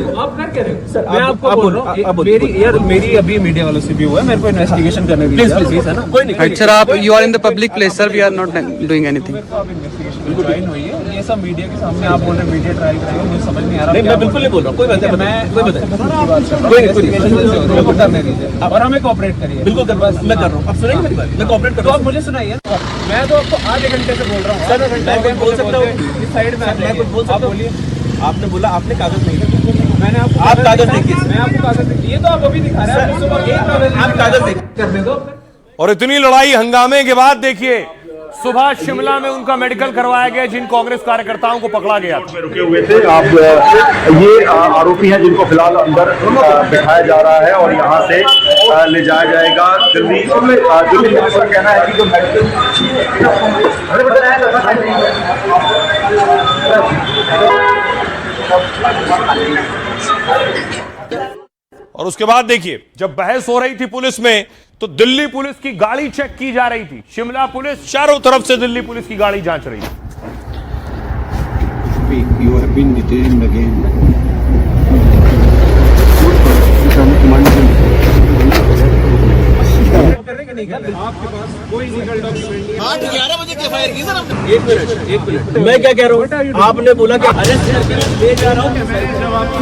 रहे हो सर, मैं आपको बोल रहा हूँ, मेरी अभी मीडिया वालों से भी हुआ है, मेरे को इन्वेस्टिगेशन करने दीजिए प्लीज, है ना, कोई नहीं सर, आप you are in the public place sir, we are not doing anything. Join हुई है, ये सब मीडिया के सामने आप बोल रहे हैं मीडिया ट्रायल करेंगे, मुझे समझ नहीं आ रहा। मैं बिल्कुल नहीं बोल रहा हूँ, कोई बात नहीं, मैं कोई करने दीजिए और हमें कोऑपरेट करिए। बिल्कुल मैं कर रहा हूँ, आप सुनेंगे मेरी बात, मैं कोऑपरेट कर रहा हूँ, आप मुझे सुनाइए। मैं तो आपको आधे घंटे से बोल रहा हूँ सर, मैं कुछ बोल सकता हूँ इस साइड में, मैं कुछ बोल सकता हूँ, बोलिए। आपने बोला आपने कागज नहीं दिया, मैंने आपको आप कागज देखिए, मैं आपको कागज देखिए, ये तो आप अभी दिखा रहे हैं, आप कागज देखिए, करने दो। और इतनी लड़ाई हंगामे के बाद देखिए सुबह शिमला में उनका मेडिकल करवाया गया, जिन कांग्रेस कार्यकर्ताओं को पकड़ा गया था। रुके हुए थे आप, ये आरोपी हैं जिनको फिलहाल अंदर बिठाया जा रहा है और यहाँ से ले जाया जाएगा दिल्ली। दिल्ली पुलिस का कहना है कि जो और उसके बाद देखिए जब बहस हो रही थी पुलिस में, तो दिल्ली पुलिस की गाड़ी चेक की जा रही थी। शिमला पुलिस चारों तरफ से दिल्ली पुलिस की गाड़ी जांच रही थी। You have been detained again. आपके पास कोई लीगल डॉक्यूमेंट नहीं है। 8-11 बजे की फायर की सर हमने। एक मिनट मैं क्या कह रहा हूँ, आपने बोला कि अरेस्ट करके ले जा रहा हूँ, मैंने जब आपको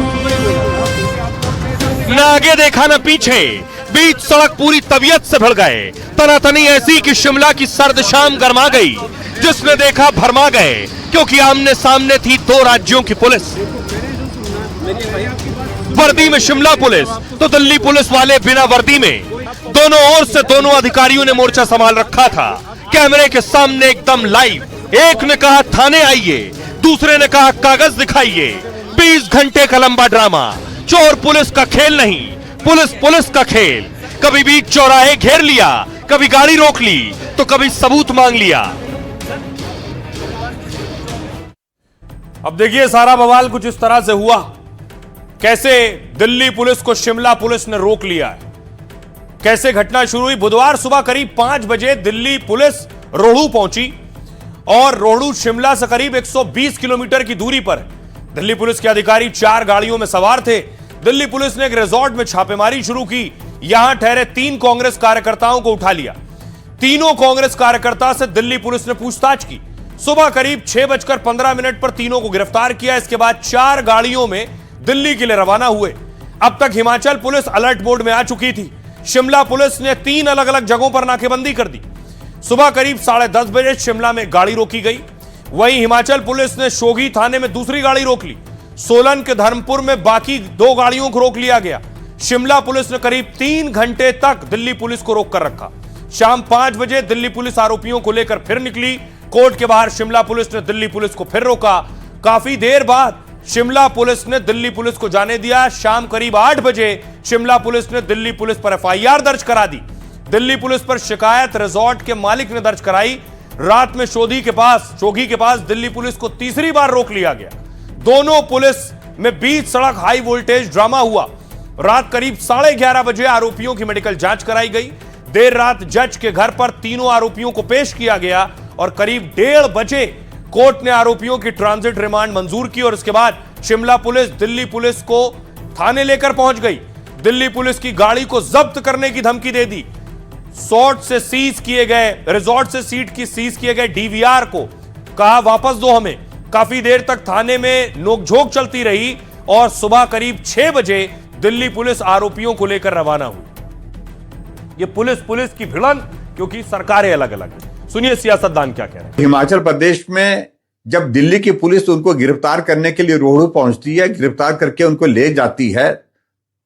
न आगे देखा न पीछे, बीच सड़क पूरी तबीयत से भर गए। तनातनी ऐसी कि शिमला की सर्द शाम गर्मा गई। जिसने देखा भरमा गए, क्योंकि आमने सामने थी दो राज्यों की पुलिस। वर्दी में शिमला पुलिस तो दिल्ली पुलिस वाले बिना वर्दी में। दोनों ओर से दोनों अधिकारियों ने मोर्चा संभाल रखा था, कैमरे के सामने एकदम लाइव। एक ने कहा थाने आइए, दूसरे ने कहा कागज दिखाइए। 20 घंटे का लंबा ड्रामा। चोर पुलिस का खेल नहीं, पुलिस पुलिस का खेल। कभी बीच चौराहे घेर लिया, कभी गाड़ी रोक ली, तो कभी सबूत मांग लिया। अब देखिए सारा बवाल कुछ इस तरह से हुआ, कैसे दिल्ली पुलिस को शिमला पुलिस ने रोक लिया है। कैसे घटना शुरू हुई। बुधवार सुबह करीब 5 बजे दिल्ली पुलिस रोहड़ू पहुंची और रोहड़ू शिमला से करीब 120 किलोमीटर की दूरी पर दिल्ली पुलिस के अधिकारी 4 गाड़ियों में सवार थे। दिल्ली पुलिस ने एक रिजॉर्ट में छापेमारी शुरू की। यहां ठहरे 3 कांग्रेस कार्यकर्ताओं को उठा लिया। तीनों कांग्रेस कार्यकर्ता से दिल्ली पुलिस ने पूछताछ की। सुबह करीब 6:15 पर तीनों को गिरफ्तार किया। इसके बाद 4 गाड़ियों में दिल्ली के लिए रवाना हुए। अब तक हिमाचल पुलिस अलर्ट मोड में आ चुकी थी। शिमला पुलिस ने 3 अलग अलग जगहों पर नाकेबंदी कर दी। सुबह करीब 10:30 बजे शिमला में गाड़ी रोकी गई। वहीं हिमाचल पुलिस ने शोघी थाने में दूसरी गाड़ी रोक ली। सोलन के धर्मपुर में बाकी 2 गाड़ियों को रोक लिया गया। शिमला पुलिस ने करीब 3 घंटे तक दिल्ली पुलिस को रोक कर रखा। शाम 5 बजे दिल्ली पुलिस आरोपियों को लेकर फिर निकली। कोर्ट के बाहर शिमला पुलिस ने दिल्ली पुलिस को फिर रोका। काफी देर बाद शिमला पुलिस ने दिल्ली पुलिस को जाने दिया। शाम करीब 8 बजे शिमला पुलिस ने दिल्ली पुलिस पर FIR दर्ज करा दी। दिल्ली पुलिस पर शिकायत रिजॉर्ट के मालिक ने दर्ज कराई। रात में शोघी के पास दिल्ली पुलिस को तीसरी बार रोक लिया गया। दोनों पुलिस में बीच सड़क हाई वोल्टेज ड्रामा हुआ। रात करीब 11:30 बजे आरोपियों की मेडिकल जांच कराई गई। देर रात जज के घर पर तीनों आरोपियों को पेश किया गया और करीब 1:30 बजे कोर्ट ने आरोपियों की ट्रांजिट रिमांड मंजूर की और इसके बाद शिमला पुलिस दिल्ली पुलिस को थाने लेकर पहुंच गई। दिल्ली पुलिस की गाड़ी को जब्त करने की धमकी दे दी। रिजॉर्ट से सीज किए गए डीवीआर को कहा वापस दो हमें। काफी देर तक थाने में नोकझोंक चलती रही और सुबह करीब 6 बजे दिल्ली पुलिस आरोपियों को लेकर रवाना हुई। ये पुलिस की भिड़ंत, क्योंकि सरकारें अलग अलग हैं। सुनिए सियासतदान क्या कह रहे हैं। हिमाचल प्रदेश में जब दिल्ली की पुलिस उनको गिरफ्तार करने के लिए रोहड़ू पहुंचती है, गिरफ्तार करके उनको ले जाती है,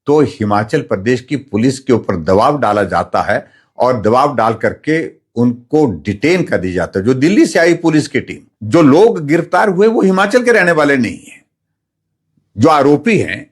तो हिमाचल प्रदेश की पुलिस के ऊपर दबाव डाला जाता है और दबाव डाल करके उनको डिटेन कर दी जाता है। जो दिल्ली से आई पुलिस की टीम, जो लोग गिरफ्तार हुए वो हिमाचल के रहने वाले नहीं है, जो आरोपी हैं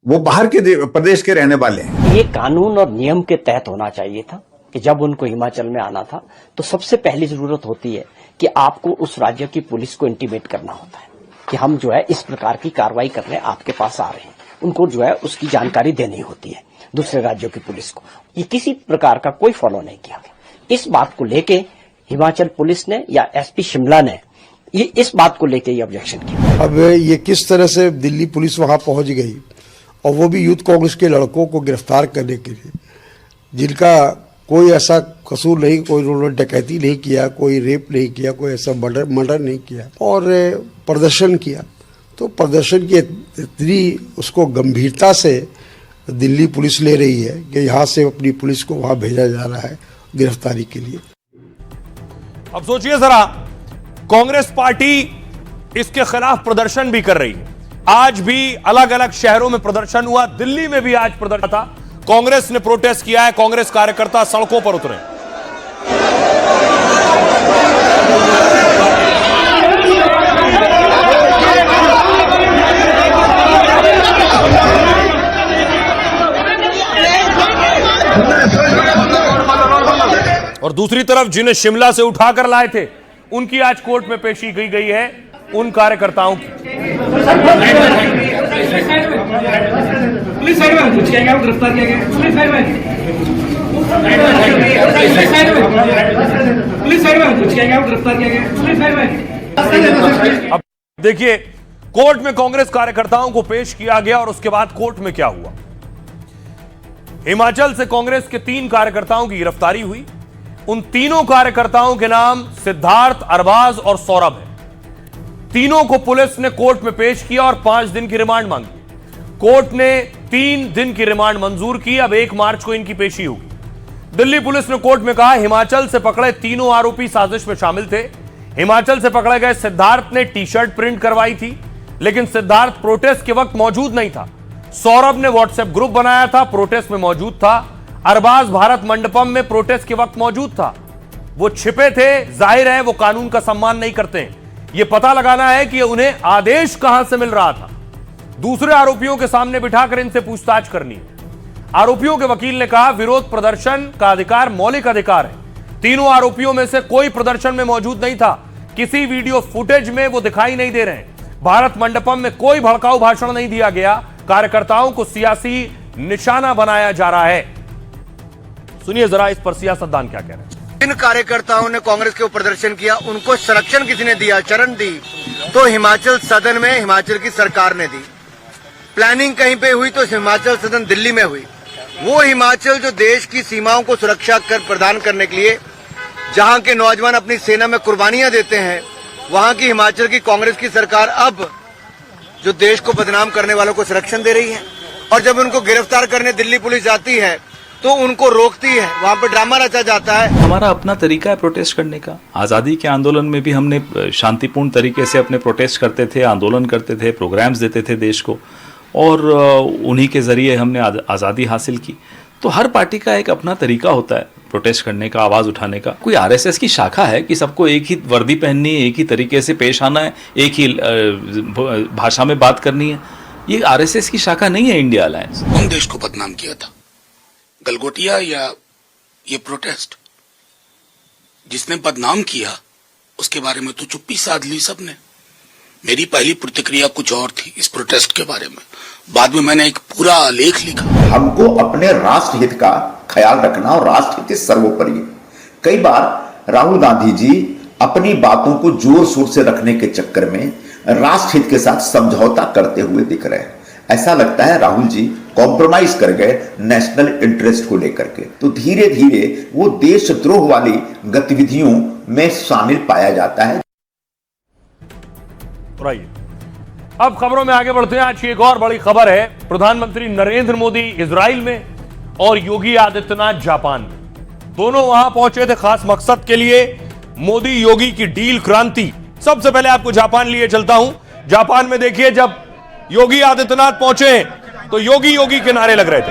वो बाहर के प्रदेश के रहने वाले हैं। ये कानून और नियम के तहत होना चाहिए था कि जब उनको हिमाचल में आना था तो सबसे पहली जरूरत होती है कि आपको उस राज्य की पुलिस को इंटीमेट करना होता है कि हम जो है इस प्रकार की कार्रवाई करने आपके पास आ रहे हैं। उनको जो है उसकी जानकारी देनी होती है दूसरे राज्यों की पुलिस को। ये किसी प्रकार का कोई फॉलो नहीं किया गया। इस बात को लेके हिमाचल पुलिस ने या एसपी शिमला ने ये इस बात को लेके ये ऑब्जेक्शन किया। अब ये किस तरह से दिल्ली पुलिस वहां पहुंच गई और वो भी यूथ कांग्रेस के लड़कों को गिरफ्तार करने के लिए, जिनका कोई ऐसा कसूर नहीं, कोई उन्होंने डकैती नहीं किया, कोई रेप नहीं किया, कोई ऐसा मर्डर नहीं किया और प्रदर्शन किया। तो प्रदर्शन की इतनी उसको गंभीरता से दिल्ली पुलिस ले रही है कि यहाँ से अपनी पुलिस को वहां भेजा जा रहा है गिरफ्तारी के लिए। अब सोचिए जरा, कांग्रेस पार्टी इसके खिलाफ प्रदर्शन भी कर रही है। आज भी अलग अलग शहरों में प्रदर्शन हुआ, दिल्ली में भी आज प्रदर्शन था। कांग्रेस ने प्रोटेस्ट किया है, कांग्रेस कार्यकर्ता सड़कों पर उतरे। और दूसरी तरफ जिन्हें शिमला से उठाकर लाए थे, उनकी आज कोर्ट में पेशी की गई है उन कार्यकर्ताओं की। गिरफ्तार किया गया। अब देखिए, कोर्ट में कांग्रेस कार्यकर्ताओं को पेश किया गया और उसके बाद कोर्ट में क्या हुआ। हिमाचल से कांग्रेस के 3 कार्यकर्ताओं की गिरफ्तारी हुई। उन तीनों कार्यकर्ताओं के नाम सिद्धार्थ, अरबाज और सौरभ है। तीनों को पुलिस ने कोर्ट में पेश किया और 5 दिन की रिमांड मांगी। कोर्ट ने 3 दिन की रिमांड मंजूर की। अब 1 मार्च को इनकी पेशी होगी। दिल्ली पुलिस ने कोर्ट में कहा, हिमाचल से पकड़े तीनों आरोपी साजिश में शामिल थे। हिमाचल से पकड़े गए सिद्धार्थ ने टी-शर्ट प्रिंट करवाई थी, लेकिन सिद्धार्थ प्रोटेस्ट के वक्त मौजूद नहीं था। सौरभ ने व्हाट्सएप ग्रुप बनाया था, प्रोटेस्ट में मौजूद था। अरबाज भारत मंडपम में प्रोटेस्ट के वक्त मौजूद था। वो छिपे थे, जाहिर है वो कानून का सम्मान नहीं करते हैं। ये पता लगाना है कि उन्हें आदेश कहां से मिल रहा था। दूसरे आरोपियों के सामने बिठाकर इनसे पूछताछ करनी है। आरोपियों के वकील ने कहा, विरोध प्रदर्शन का अधिकार मौलिक अधिकार है। तीनों आरोपियों में से कोई प्रदर्शन में मौजूद नहीं था। किसी वीडियो फुटेज में वो दिखाई नहीं दे रहे हैं। भारत मंडपम में कोई भड़काऊ भाषण नहीं दिया गया। कार्यकर्ताओं को सियासी निशाना बनाया जा रहा है। सुनिए जरा इस पर सियासतदान क्या कह रहे हैं। जिन कार्यकर्ताओं ने कांग्रेस के ऊपर प्रदर्शन किया उनको संरक्षण किसी ने दिया, चरण दी, तो हिमाचल सदन में हिमाचल की सरकार ने दी। प्लानिंग कहीं पे हुई तो हिमाचल सदन दिल्ली में हुई। वो हिमाचल जो देश की सीमाओं को सुरक्षा कर प्रदान करने के लिए जहां के नौजवान अपनी सेना में कुर्बानियां देते हैं, वहां की हिमाचल की कांग्रेस की सरकार अब जो देश को बदनाम करने वालों को संरक्षण दे रही है। और जब उनको गिरफ्तार करने दिल्ली पुलिस जाती है तो उनको रोकती है, वहां पर ड्रामा रचा जाता है। हमारा अपना तरीका है प्रोटेस्ट करने का। आज़ादी के आंदोलन में भी हमने शांतिपूर्ण तरीके से अपने प्रोटेस्ट करते थे, आंदोलन करते थे, प्रोग्राम्स देते थे देश को, और उन्हीं के ज़रिए हमने आज़ादी हासिल की। तो हर पार्टी का एक अपना तरीका होता है प्रोटेस्ट करने का, आवाज़ उठाने का। कोई आरएसएस की शाखा है कि सबको एक ही वर्दी पहननी है, एक ही तरीके से पेश आना है, एक ही भाषा में बात करनी है। ये आरएसएस की शाखा नहीं है इंडिया अलायंस। कौन देश को बदनाम किया था, गलगोटिया या ये प्रोटेस्ट? जिसने बदनाम किया उसके बारे में तो चुप्पी साध ली सबने। मेरी पहली प्रतिक्रिया कुछ और थी इस प्रोटेस्ट के बारे में, बाद में मैंने एक पूरा आलेख लिखा। हमको अपने राष्ट्र हित का ख्याल रखना और राष्ट्र हित सर्वोपरि। कई बार राहुल गांधी जी अपनी बातों को जोर शोर से रखने के चक्कर में राष्ट्र हित के साथ समझौता करते हुए दिख रहे हैं। ऐसा लगता है राहुल जी कॉम्प्रोमाइज कर गए नेशनल इंटरेस्ट को लेकर के। तो धीरे धीरे वो देशद्रोह वाली गतिविधियों में शामिल पाया जाता है। अब खबरों में आगे बढ़ते हैं। आज की एक और बड़ी खबर है, प्रधानमंत्री नरेंद्र मोदी इजराइल में और योगी आदित्यनाथ जापान में। दोनों वहां पहुंचे थे खास मकसद के लिए, मोदी योगी की डील क्रांति। सबसे पहले आपको जापान लिए चलता हूं। जापान में देखिए, जब योगी आदित्यनाथ पहुंचे तो योगी योगी के नारे लग रहे थे।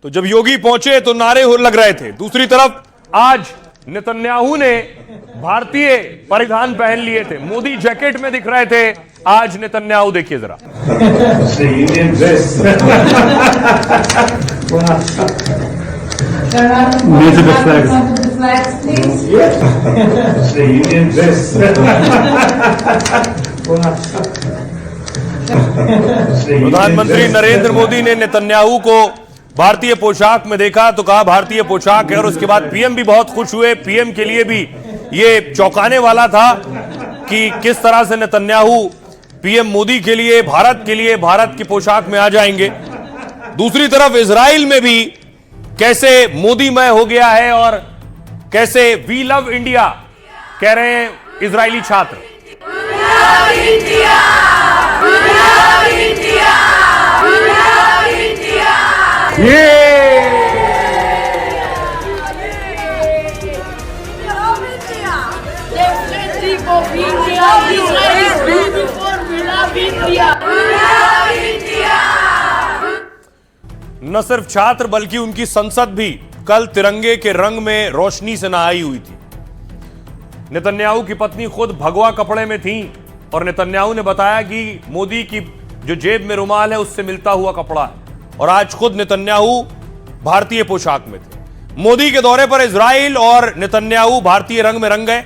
तो जब योगी पहुंचे तो नारे लग रहे थे। दूसरी तरफ आज नेतन्याहू ने भारतीय परिधान पहन लिए थे, मोदी जैकेट में दिख रहे थे। आज नेतन्याहू देखिए जरा। प्रधानमंत्री नरेंद्र मोदी ने नेतन्याहू को भारतीय पोशाक में देखा तो कहा भारतीय पोशाक है, और उसके बाद पीएम भी बहुत खुश हुए। पीएम के लिए भी ये चौंकाने वाला था कि किस तरह से नेतन्याहू पीएम मोदी के लिए भारत की पोशाक में आ जाएंगे। दूसरी तरफ इजराइल में भी कैसे मोदीमय हो गया है और कैसे वी लव इंडिया कह रहे हैं इजरायली छात्र। न सिर्फ छात्र बल्कि उनकी संसद भी कल तिरंगे के रंग में रोशनी से नहाई हुई थी। नेतन्याहू की पत्नी खुद भगवा कपड़े में थी और नेतन्याहू ने बताया कि मोदी की जो जेब में रुमाल है उससे मिलता हुआ कपड़ा है, और आज खुद नेतन्याहू भारतीय पोशाक में थे। मोदी के दौरे पर इजराइल और नेतन्याहू भारतीय रंग में रंग गए।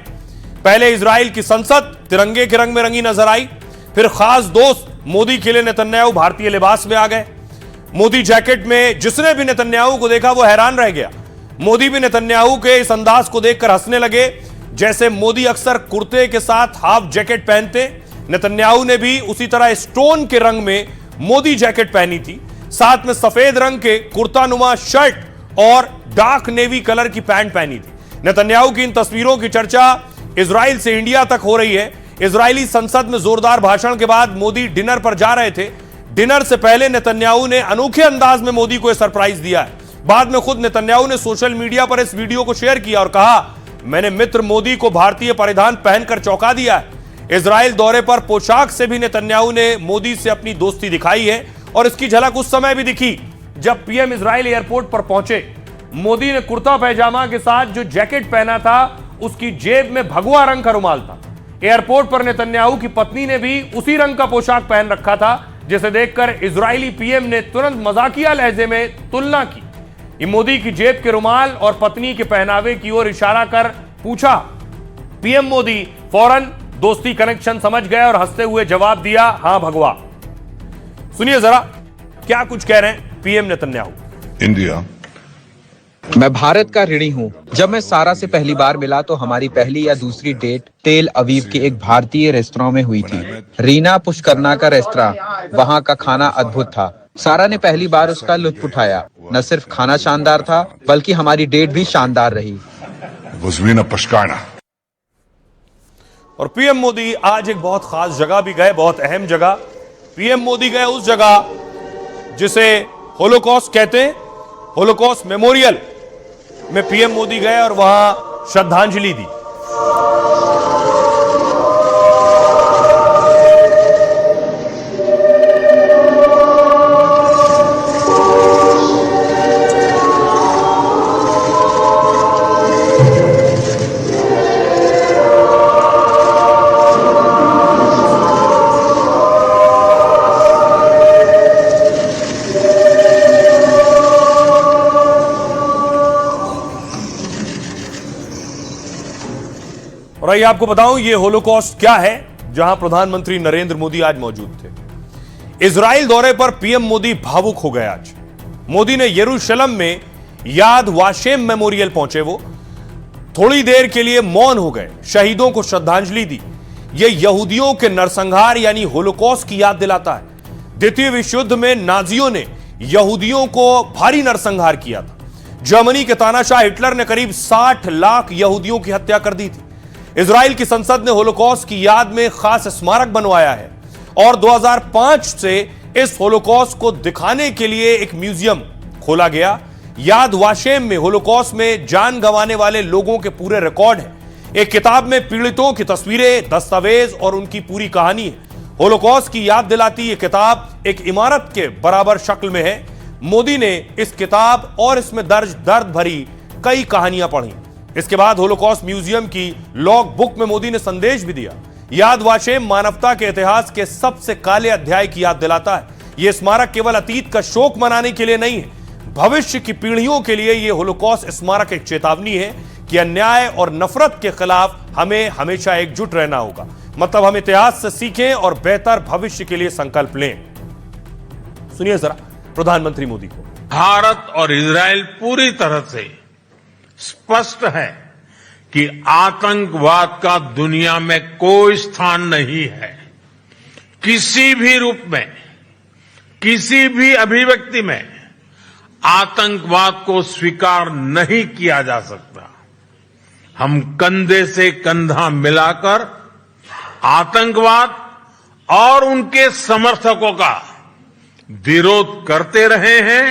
पहले इजराइल की संसद तिरंगे के रंग में रंगी नजर आई, फिर खास दोस्त मोदी के लिए नेतन्याहू भारतीय लिबास में आ गए। मोदी जैकेट में जिसने भी नेतन्याहू को देखा वो हैरान रह गया। मोदी भी नेतन्याहू के इस अंदाज को देखकर हंसने लगे, जैसे मोदी अक्सर कुर्ते के साथ हाफ जैकेट पहनते। नेतन्याहू ने भी उसी तरह स्टोन के रंग में मोदी जैकेट पहनी थी, साथ में सफेद रंग के कुर्तानुमा शर्ट और डार्क नेवी कलर की पैंट पहनी थी। नेतन्याहू की इन तस्वीरों की चर्चा इजराइल से इंडिया तक हो रही है। इजरायली संसद में जोरदार भाषण के बाद मोदी डिनर पर जा रहे थे। डिनर से पहले नेतन्याहू ने अनोखे अंदाज में मोदी को सरप्राइज दिया है। बाद में खुद नेतन्याहू ने सोशल मीडिया पर इस वीडियो को शेयर किया और कहा, मैंने मित्र मोदी को भारतीय परिधान पहनकर चौंका दिया है। इजराइल दौरे पर पोशाक से भी नेतन्याहू ने मोदी से अपनी दोस्ती दिखाई है, और इसकी झलक उस समय भी दिखी जब पीएम इजराइल एयरपोर्ट पर पहुंचे। मोदी ने कुर्ता पैजामा के साथ जो जैकेट पहना था उसकी जेब में भगवा रंग का रुमाल था। एयरपोर्ट पर नेतन्याहू की पत्नी ने भी उसी रंग का पोशाक पहन रखा था, जिसे देखकर इजरायली पीएम ने तुरंत मजाकिया लहजे में तुलना की। मोदी की जेब के रुमाल और पत्नी के पहनावे की ओर इशारा कर पूछा। पीएम मोदी फौरन दोस्ती कनेक्शन समझ गए और हंसते हुए जवाब दिया, हां भगवा। सुनिए जरा क्या कुछ कह रहे हैं पीएम नेतन्याहू। इंडिया, मैं भारत का ऋणी हूँ। जब मैं सारा से पहली बार मिला तो हमारी पहली या दूसरी डेट तेल अवीव के एक भारतीय रेस्तरां में हुई थी, रीना पुष्करना का रेस्तरां। वहाँ का खाना अद्भुत था। सारा ने पहली बार उसका लुत्फ उठाया। न सिर्फ खाना शानदार था बल्कि हमारी डेट भी शानदार रही। और पीएम मोदी आज एक बहुत खास जगह भी गए, बहुत अहम जगह। पीएम मोदी गए उस जगह जिसे होलोकॉस्ट कहते हैं, होलोकॉस्ट मेमोरियल में पीएम मोदी गए और वहां श्रद्धांजलि दी। आइए आपको बताऊं ये होलोकॉस्ट क्या है, जहां प्रधानमंत्री नरेंद्र मोदी आज मौजूद थे। इजराइल दौरे पर पीएम मोदी भावुक हो गए। आज मोदी ने यरूशलेम में याद वाशेम मेमोरियल पहुंचे। वो थोड़ी देर के लिए मौन हो गए, शहीदों को श्रद्धांजलि दी। यह यहूदियों के नरसंहार यानी होलोकॉस्ट की याद दिलाता है। द्वितीय विश्व युद्ध में नाजियों ने यहूदियों को भारी नरसंहार किया था। जर्मनी के तानाशाह हिटलर ने करीब 60 लाख यहूदियों की हत्या कर दी थी। इजराइल की संसद ने होलोकॉस्ट की याद में खास स्मारक बनवाया है और 2005 से इस होलोकॉस्ट को दिखाने के लिए एक म्यूजियम खोला गया। याद वाशेम में होलोकॉस्ट में जान गंवाने वाले लोगों के पूरे रिकॉर्ड हैं। एक किताब में पीड़ितों की तस्वीरें, दस्तावेज और उनकी पूरी कहानी है। होलोकॉस्ट की याद दिलाती यह किताब एक इमारत के बराबर शक्ल में है। मोदी ने इस किताब और इसमें दर्ज दर्द भरी कई कहानियां पढ़ी। इसके बाद होलोकॉस्ट म्यूजियम की लॉग बुक में मोदी ने संदेश भी दिया। याद वाशेम मानवता के इतिहास के सबसे काले अध्याय की याद दिलाता है। यह स्मारक केवल अतीत का शोक मनाने के लिए नहीं है, भविष्य की पीढ़ियों के लिए यह होलोकॉस्ट स्मारक एक चेतावनी है कि अन्याय और नफरत के खिलाफ हमें हमेशा एकजुट रहना होगा। मतलब हम इतिहास से सीखें और बेहतर भविष्य के लिए संकल्प लें। सुनिए जरा प्रधानमंत्री मोदी को। भारत और इजराइल पूरी तरह से स्पष्ट है कि आतंकवाद का दुनिया में कोई स्थान नहीं है। किसी भी रूप में, किसी भी अभिव्यक्ति में आतंकवाद को स्वीकार नहीं किया जा सकता। हम कंधे से कंधा मिलाकर आतंकवाद और उनके समर्थकों का विरोध करते रहे हैं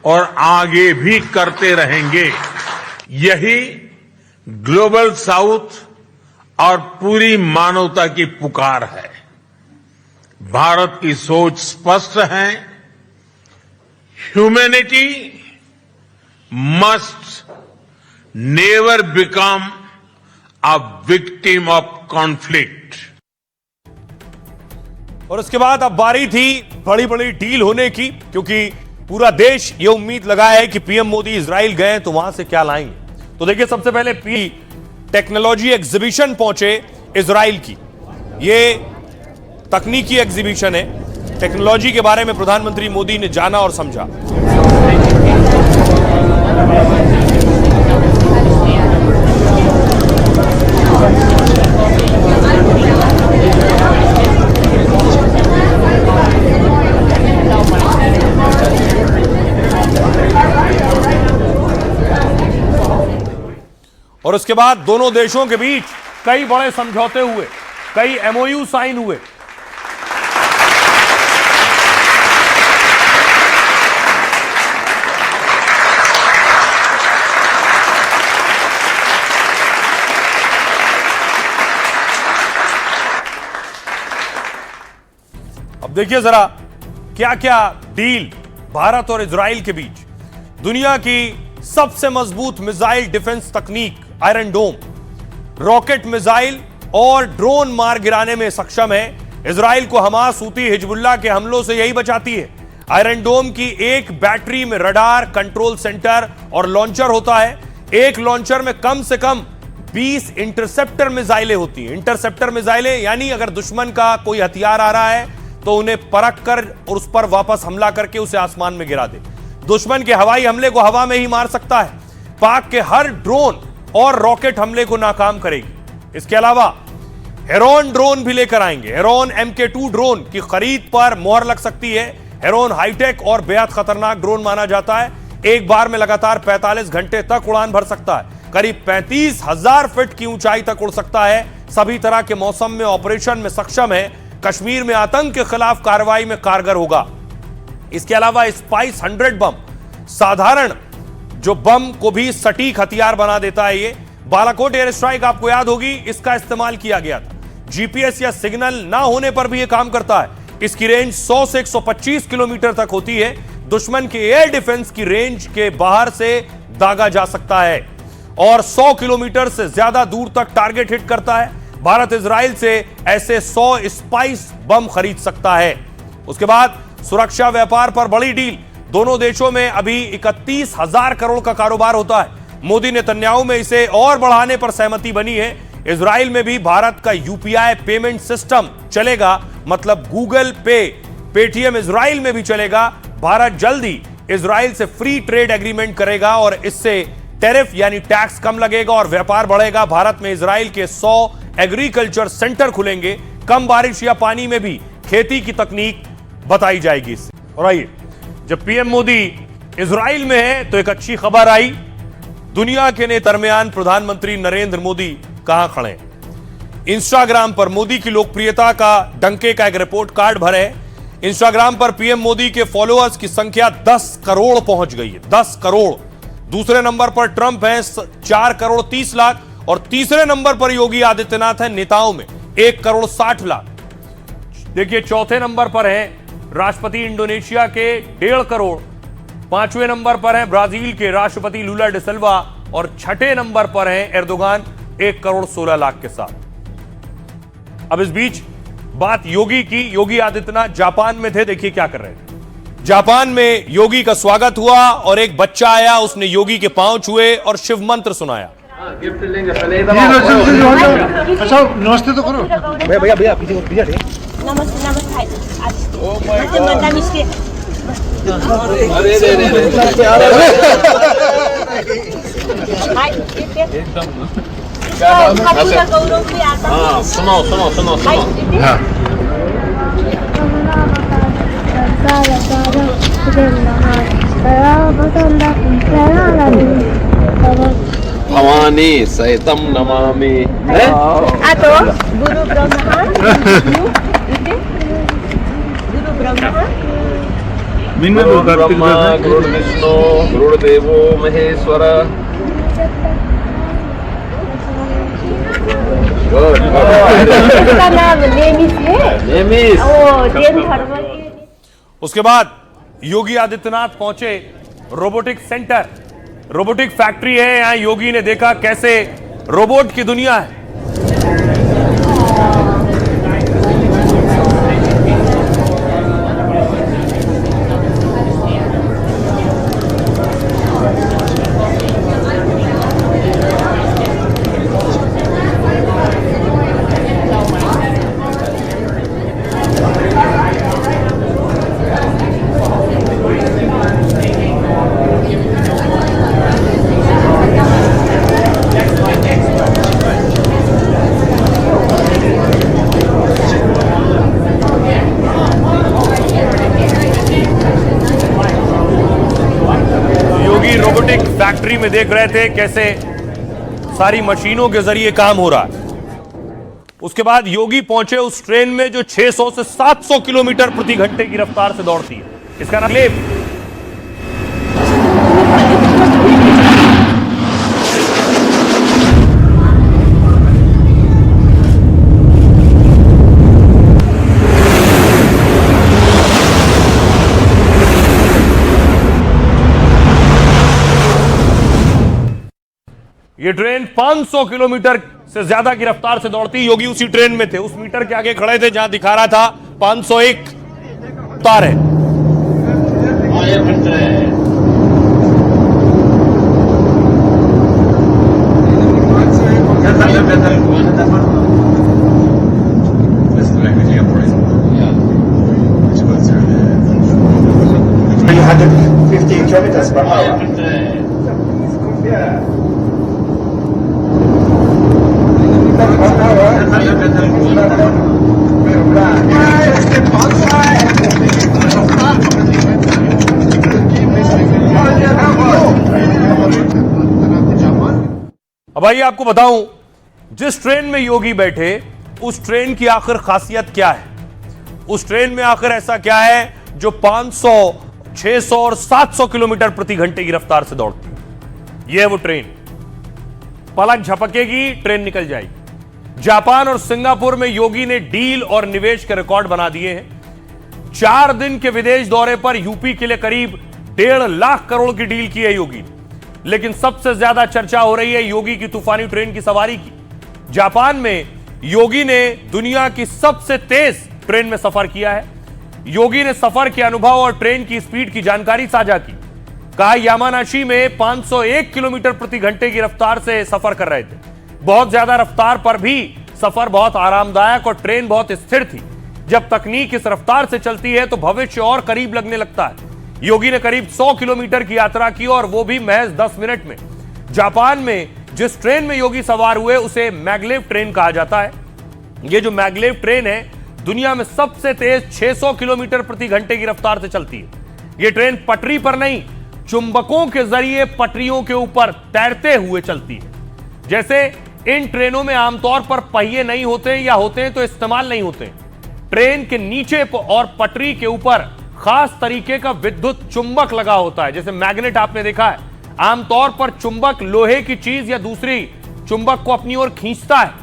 और आगे भी करते रहेंगे। यही ग्लोबल साउथ और पूरी मानवता की पुकार है। भारत की सोच स्पष्ट है। Humanity must never become a victim of conflict. और उसके बाद अब बारी थी बड़ी बड़ी डील होने की, क्योंकि पूरा देश ये उम्मीद लगाया है कि पीएम मोदी इजराइल गए तो वहां से क्या लाएंगे। तो देखिए, सबसे पहले टेक्नोलॉजी एग्जीबिशन पहुंचे इजराइल की। ये तकनीकी एग्जीबिशन है। टेक्नोलॉजी के बारे में प्रधानमंत्री मोदी ने जाना और समझा। और उसके बाद दोनों देशों के बीच कई बड़े समझौते हुए, कई एमओयू साइन हुए। अब देखिए जरा क्या क्या डील भारत और इजराइल के बीच। दुनिया की सबसे मजबूत मिसाइल डिफेंस तकनीक आयरन डोम, रॉकेट मिसाइल और ड्रोन मार गिराने में सक्षम है। इजराइल को हमास, हूती, हिजबुल्लाह के हमलों से यही बचाती है। आयरन डोम की एक बैटरी में रडार, कंट्रोल सेंटर और लॉन्चर होता है। एक लॉन्चर में कम से कम 20 इंटरसेप्टर मिसाइलें होती हैं। इंटरसेप्टर मिसाइलें यानी अगर दुश्मन का कोई हथियार आ रहा है तो उन्हें परख कर और उस पर वापस हमला करके उसे आसमान में गिरा दे। दुश्मन के हवाई हमले को हवा में ही मार सकता है। पाक के हर ड्रोन और रॉकेट हमले को नाकाम करेगी। इसके अलावा हेरोन ड्रोन भी लेकर आएंगे। हेरोन MK2 ड्रोन की खरीद पर मोहर लग सकती है। हेरोन हाईटेक और बेहद खतरनाक ड्रोन माना जाता है। एक बार में लगातार 45 घंटे तक उड़ान भर सकता है। करीब 35,000 फीट की ऊंचाई तक उड़ सकता है। सभी तरह के मौसम में ऑपरेशन में सक्षम है। कश्मीर में आतंक के खिलाफ कार्रवाई में कारगर होगा। इसके अलावा स्पाइस 100 बम, साधारण जो बम को भी सटीक हथियार बना देता है। ये बालाकोट एयर स्ट्राइक आपको याद होगी, इसका इस्तेमाल किया गया था। जीपीएस या सिग्नल ना होने पर भी यह काम करता है। इसकी रेंज 100 से 125 किलोमीटर तक होती है। दुश्मन के एयर डिफेंस की रेंज के बाहर से दागा जा सकता है और 100 किलोमीटर से ज्यादा दूर तक टारगेट हिट करता है। भारत इजराइल से ऐसे 100 स्पाइस बम खरीद सकता है। उसके बाद सुरक्षा व्यापार पर बड़ी डील। दोनों देशों में अभी 31,000 करोड़ का कारोबार होता है। मोदी नेतन्याहू में इसे और बढ़ाने पर सहमति बनी है। इजराइल में भी भारत का यूपीआई पेमेंट सिस्टम चलेगा, मतलब गूगल पे, पेटीएम इजराइल में भी चलेगा। भारत जल्द ही इजराइल से फ्री ट्रेड एग्रीमेंट करेगा और इससे टैरिफ यानी टैक्स कम लगेगा और व्यापार बढ़ेगा। भारत में इजराइल के 100 एग्रीकल्चर सेंटर खुलेंगे। कम बारिश या पानी में भी खेती की तकनीक बताई जाएगी इससे। और आइए, जब पीएम मोदी इजराइल में है तो एक अच्छी खबर आई। दुनिया के दरमियान प्रधानमंत्री नरेंद्र मोदी कहां खड़े हैं। इंस्टाग्राम पर मोदी की लोकप्रियता का डंके का एक रिपोर्ट कार्ड भरे। इंस्टाग्राम पर पीएम मोदी के फॉलोअर्स की संख्या 10 करोड़ पहुंच गई है। 10 करोड़। दूसरे नंबर पर ट्रंप हैं 4 करोड़ 30 लाख और तीसरे नंबर पर योगी आदित्यनाथ हैं नेताओं में 1 करोड़ 60 लाख। देखिए, चौथे नंबर पर हैं राष्ट्रपति इंडोनेशिया के 1.5 करोड़, पांचवें नंबर पर हैं ब्राजील के राष्ट्रपति लूला डे सिल्वा और छठे नंबर पर हैं एर्दोगान 1 करोड़ 16 लाख के साथ। अब इस बीच बात योगी की। योगी आदित्यनाथ जापान में थे, देखिए क्या कर रहे थे। जापान में योगी का स्वागत हुआ और एक बच्चा आया, उसने योगी के पांव छुए और शिव मंत्र सुनाया। अच्छा, नमस्ते तो करो भैया। भैया पीछे सुनो। Bhavani सहितम Namami. Atau Guru Brahma, Guru Brahma. गुरु ब्रह्मा गुरु विष्णु गुरुदेवो महेश्वर। उसका नाम नेमिस है। नेमिस। जैन धर्म के। उसके बाद योगी आदित्यनाथ पहुंचे रोबोटिक सेंटर, रोबोटिक फैक्ट्री है। यहां योगी ने देखा कैसे रोबोट की दुनिया है। फैक्ट्री में देख रहे थे कैसे सारी मशीनों के जरिए काम हो रहा है। उसके बाद योगी पहुंचे उस ट्रेन में जो 600 से 700 किलोमीटर प्रति घंटे की रफ्तार से दौड़ती है। इसका नाम लेब। ये ट्रेन 500 किलोमीटर से ज्यादा की रफ्तार से दौड़ती। योगी उसी ट्रेन में थे, उस मीटर के आगे खड़े थे जहां दिखा रहा था 501 तार है। अब आइए आपको बताऊं, जिस ट्रेन में योगी बैठे उस ट्रेन की आखिर खासियत क्या है। उस ट्रेन में आखिर ऐसा क्या है जो 500, 600 और 700 किलोमीटर प्रति घंटे की रफ्तार से दौड़ती है। यह है वो ट्रेन। पलक झपकेगी, ट्रेन निकल जाएगी। जापान और सिंगापुर में योगी ने डील और निवेश के रिकॉर्ड बना दिए हैं। 4 दिन के विदेश दौरे पर यूपी के लिए करीब 1.5 लाख करोड़ की डील की है योगी। लेकिन सबसे ज्यादा चर्चा हो रही है योगी की तूफानी ट्रेन की सवारी की। जापान में योगी ने दुनिया की सबसे तेज ट्रेन में सफर किया है। योगी ने सफर के अनुभव और ट्रेन की स्पीड की जानकारी साझा की। कहा यामानाशी में 501 किलोमीटर प्रति घंटे की रफ्तार से सफर कर रहे थे। बहुत ज्यादा रफ्तार पर भी सफर बहुत आरामदायक और ट्रेन बहुत स्थिर थी। जब तकनीक इस रफ्तार से चलती है तो भविष्य और करीब लगने लगता है। योगी ने करीब 100 किलोमीटर की यात्रा की और वो भी महज 10 मिनट में। जापान में जिस ट्रेन में योगी सवार हुए उसे मैग्लेव ट्रेन कहा जाता है। ये जो मैग्लेव ट्रेन है दुनिया में सबसे तेज 600 किलोमीटर प्रति घंटे की रफ्तार से चलती है। ये ट्रेन पटरी पर नहीं, चुंबकों के जरिए पटरियों के ऊपर तैरते हुए चलती है। जैसे इन ट्रेनों में आमतौर पर पहिए नहीं होते या होते हैं तो इस्तेमाल नहीं होते। ट्रेन के नीचे और पटरी के ऊपर खास तरीके का विद्युत चुंबक लगा होता है, जैसे मैग्नेट आपने देखा है। आमतौर पर चुंबक लोहे की चीज या दूसरी चुंबक को अपनी ओर खींचता है,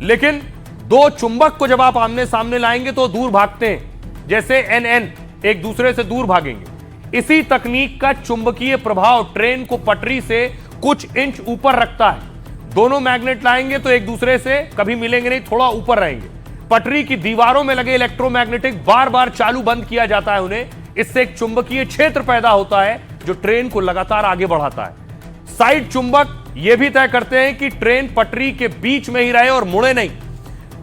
लेकिन दो चुंबक को जब आप आमने सामने लाएंगे तो दूर भागते हैं, जैसे एन एक दूसरे से दूर भागेंगे। इसी तकनीक का चुंबकीय प्रभाव ट्रेन को पटरी से कुछ इंच ऊपर रखता है। दोनों मैग्नेट लाएंगे तो एक दूसरे से कभी मिलेंगे नहीं, थोड़ा ऊपर रहेंगे। पटरी की दीवारों में लगे इलेक्ट्रोमैग्नेटिक बार बार चालू बंद किया जाता है उन्हें। इससे एक चुंबकीय क्षेत्र पैदा होता है जो ट्रेन को लगातार आगे बढ़ाता है। साइड चुंबक यह भी तय करते हैं कि ट्रेन पटरी के बीच में ही रहे और मुड़े नहीं।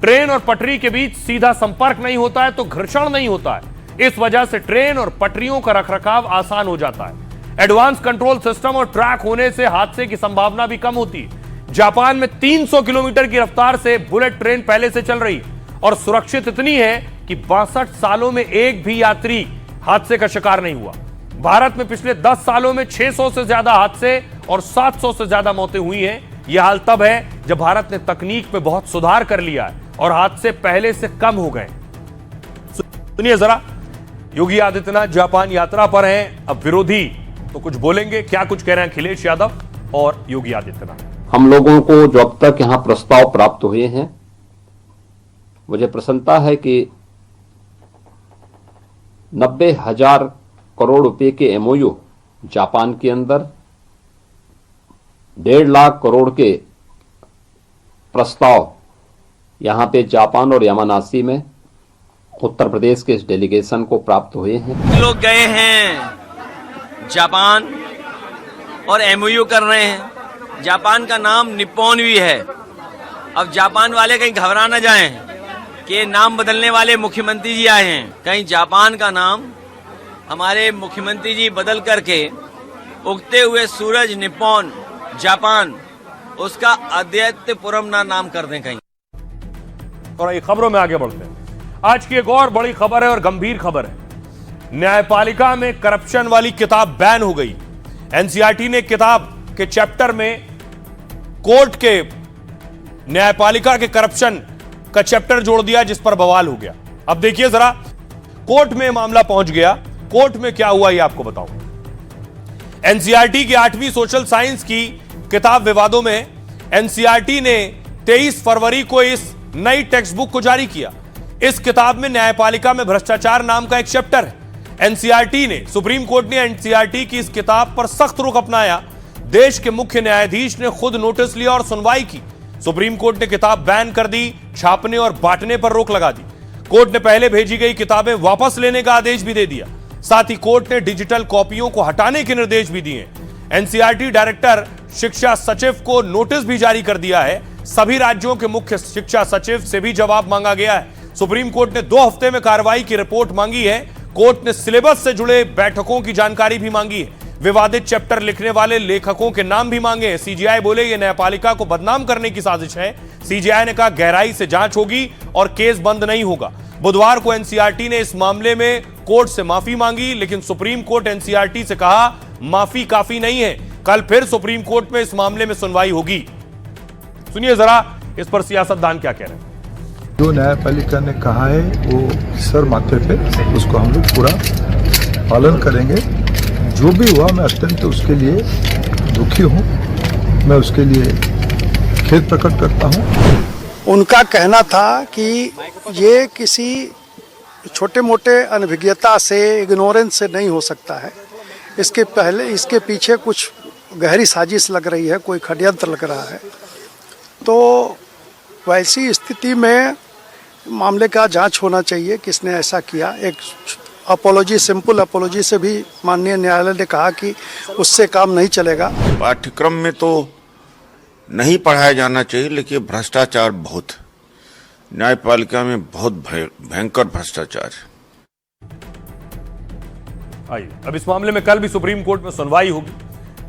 ट्रेन और पटरी के बीच सीधा संपर्क नहीं होता है तो घर्षण नहीं होता है। इस वजह से ट्रेन और पटरियों का रखरखाव आसान हो जाता है। एडवांस कंट्रोल सिस्टम और ट्रैक होने से हादसे की संभावना भी कम होती है। जापान में 300 किलोमीटर की रफ्तार से बुलेट ट्रेन पहले से चल रही है और सुरक्षित इतनी है कि 62 सालों में एक भी यात्री हादसे का शिकार नहीं हुआ। भारत में पिछले 10 सालों में 600 से ज्यादा हादसे और 700 से ज्यादा मौतें हुई हैं। यह हाल तब है जब भारत ने तकनीक में बहुत सुधार कर लिया है और हादसे पहले से कम हो गए। सुनिए जरा, योगी आदित्यनाथ जापान यात्रा पर हैं। अब विरोधी तो कुछ बोलेंगे, क्या कुछ कह रहे हैं अखिलेश यादव और योगी आदित्यनाथ। हम लोगों को जो अब तक यहाँ प्रस्ताव प्राप्त हुए हैं, मुझे प्रसन्नता है कि 90,000 करोड़ रुपए के एमओयू जापान के अंदर, 1.5 लाख करोड़ के प्रस्ताव यहाँ पे जापान और यामानासी में उत्तर प्रदेश के इस डेलीगेशन को प्राप्त हुए हैं। लोग गए हैं जापान और एमओयू कर रहे हैं। जापान का नाम निप्पॉन भी है। अब जापान वाले कहीं घबरा न जाएं कि नाम बदलने वाले मुख्यमंत्री जी आए हैं। कहीं जापान का नाम हमारे मुख्यमंत्री जी बदल करके उगते हुए सूरज निप्पॉन जापान, उसका अद्वैतपुरम ना नाम कर दें कहीं। और ये खबरों में आगे बढ़ते हैं। आज की एक और बड़ी खबर है और गंभीर खबर है। न्यायपालिका में करप्शन वाली किताब बैन हो गई। एनसीईआरटी ने किताब के चैप्टर में कोर्ट के न्यायपालिका के करप्शन का चैप्टर जोड़ दिया, जिस पर बवाल हो गया। अब देखिए जरा, कोर्ट में मामला पहुंच गया। कोर्ट में क्या हुआ ये आपको बताऊं। एनसीईआरटी की 8वीं सोशल साइंस की किताब विवादों में एनसीईआरटी ने 23 फरवरी को इस नई टेक्स्ट बुक को जारी किया। इस किताब में न्यायपालिका में भ्रष्टाचार नाम का एक चैप्टर है। एनसीईआरटी ने, सुप्रीम कोर्ट ने एनसीईआरटी की इस किताब पर सख्त रुख अपनाया। देश के मुख्य न्यायाधीश ने खुद नोटिस लिया और सुनवाई की। सुप्रीम कोर्ट ने किताब बैन कर दी, छापने और बांटने पर रोक लगा दी। कोर्ट ने पहले भेजी गई किताबें वापस लेने का आदेश भी दे दिया। साथ ही कोर्ट ने डिजिटल कॉपियों को हटाने के निर्देश भी दिए। एनसीईआरटी डायरेक्टर शिक्षा सचिव को नोटिस भी जारी कर दिया है। सभी राज्यों के मुख्य शिक्षा सचिव से भी जवाब मांगा गया है। सुप्रीम कोर्ट ने 2 हफ्ते में कार्रवाई की रिपोर्ट मांगी है। कोर्ट ने सिलेबस से जुड़े बैठकों की जानकारी भी मांगी है। विवादित चैप्टर लिखने वाले लेखकों के नाम भी मांगे हैं। सीजेआई बोले ये न्यायपालिका को बदनाम करने की साजिश है। सीजेआई ने कहा गहराई से जांच होगी और केस बंद नहीं होगा। बुधवार को एनसीईआरटी ने इस मामले में कोर्ट से माफी मांगी, लेकिन सुप्रीम कोर्ट एनसीईआरटी से कहा माफी काफी नहीं है। कल फिर सुप्रीम कोर्ट में इस मामले में सुनवाई होगी। सुनिए जरा इस पर सियासतदान क्या कह रहे हैं। जो न्यायपालिका ने कहा है वो सर माथे पे, उसको हम लोग पूरा पालन करेंगे। जो भी हुआ मैं अत्यंत उसके लिए दुखी हूँ, मैं उसके लिए खेद प्रकट करता हूँ। उनका कहना था कि ये किसी छोटे मोटे अनभिज्ञता से, इग्नोरेंस से नहीं हो सकता है। इसके पीछे कुछ गहरी साजिश लग रही है, कोई षड्यंत्र लग रहा है। तो वैसी स्थिति में मामले का जांच होना चाहिए, किसने ऐसा किया। एक अपोलॉजी, सिंपल अपोलॉजी से भी माननीय न्यायालय ने कहा कि उससे काम नहीं चलेगा। पाठ्यक्रम में तो नहीं पढ़ाया जाना चाहिए, लेकिन भ्रष्टाचार बहुत, न्यायपालिका में बहुत भयंकर भ्रष्टाचार है। आइए, अब इस मामले में कल भी सुप्रीम कोर्ट में सुनवाई होगी।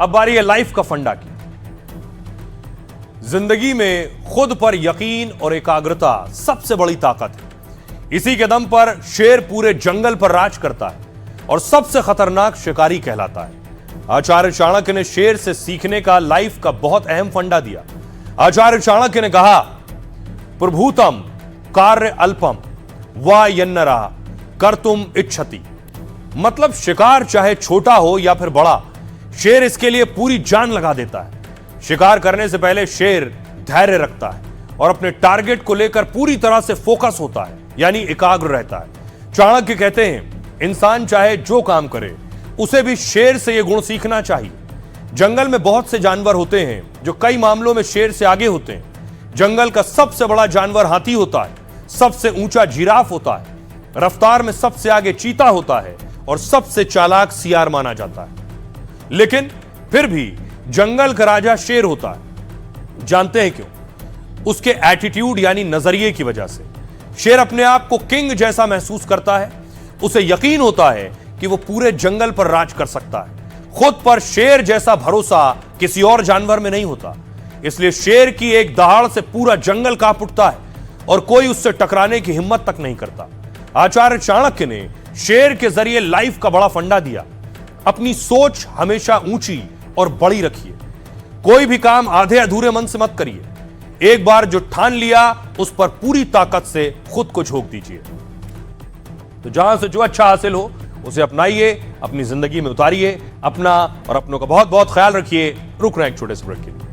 अब बारी है लाइफ का फंडा की। जिंदगी में खुद पर यकीन और एकाग्रता सबसे बड़ी ताकत है। इसी के दम पर शेर पूरे जंगल पर राज करता है और सबसे खतरनाक शिकारी कहलाता है। आचार्य चाणक्य ने शेर से सीखने का लाइफ का बहुत अहम फंडा दिया। आचार्य चाणक्य ने कहा, प्रभूतम कार्य अल्पम वा यन्नरा कर्तुम इच्छति। मतलब शिकार चाहे छोटा हो या फिर बड़ा, शेर इसके लिए पूरी जान लगा देता है। शिकार करने से पहले शेर धैर्य रखता है और अपने टारगेट को लेकर पूरी तरह से फोकस होता है, यानी एकाग्र रहता है। चाणक्य कहते हैं, इंसान चाहे जो काम करे उसे भी शेर से यह गुण सीखना चाहिए। जंगल में बहुत से जानवर होते हैं जो कई मामलों में शेर से आगे होते हैं। जंगल का सबसे बड़ा जानवर हाथी होता है, सबसे ऊंचा जिराफ होता है, रफ्तार में सबसे आगे चीता होता है और सबसे चालाक सियार माना जाता है। लेकिन फिर भी जंगल का राजा शेर होता है। जानते हैं क्यों? उसके एटीट्यूड यानी नजरिए की वजह से। शेर अपने आप को किंग जैसा महसूस करता है। उसे यकीन होता है कि वो पूरे जंगल पर राज कर सकता है। खुद पर शेर जैसा भरोसा किसी और जानवर में नहीं होता। इसलिए शेर की एक दहाड़ से पूरा जंगल कांप उठता है और कोई उससे टकराने की हिम्मत तक नहीं करता। आचार्य चाणक्य ने शेर के जरिए लाइफ का बड़ा फंडा दिया। अपनी सोच हमेशा ऊंची और बड़ी रखिए। कोई भी काम आधे अधूरे मन से मत करिए। एक बार जो ठान लिया उस पर पूरी ताकत से खुद को झोंक दीजिए। तो जहां से जो अच्छा हासिल हो उसे अपनाइए, अपनी जिंदगी में उतारिए। अपना और अपनों का बहुत बहुत ख्याल रखिए। रुक रहे हैं एक छोटे से ब्रेक के लिए।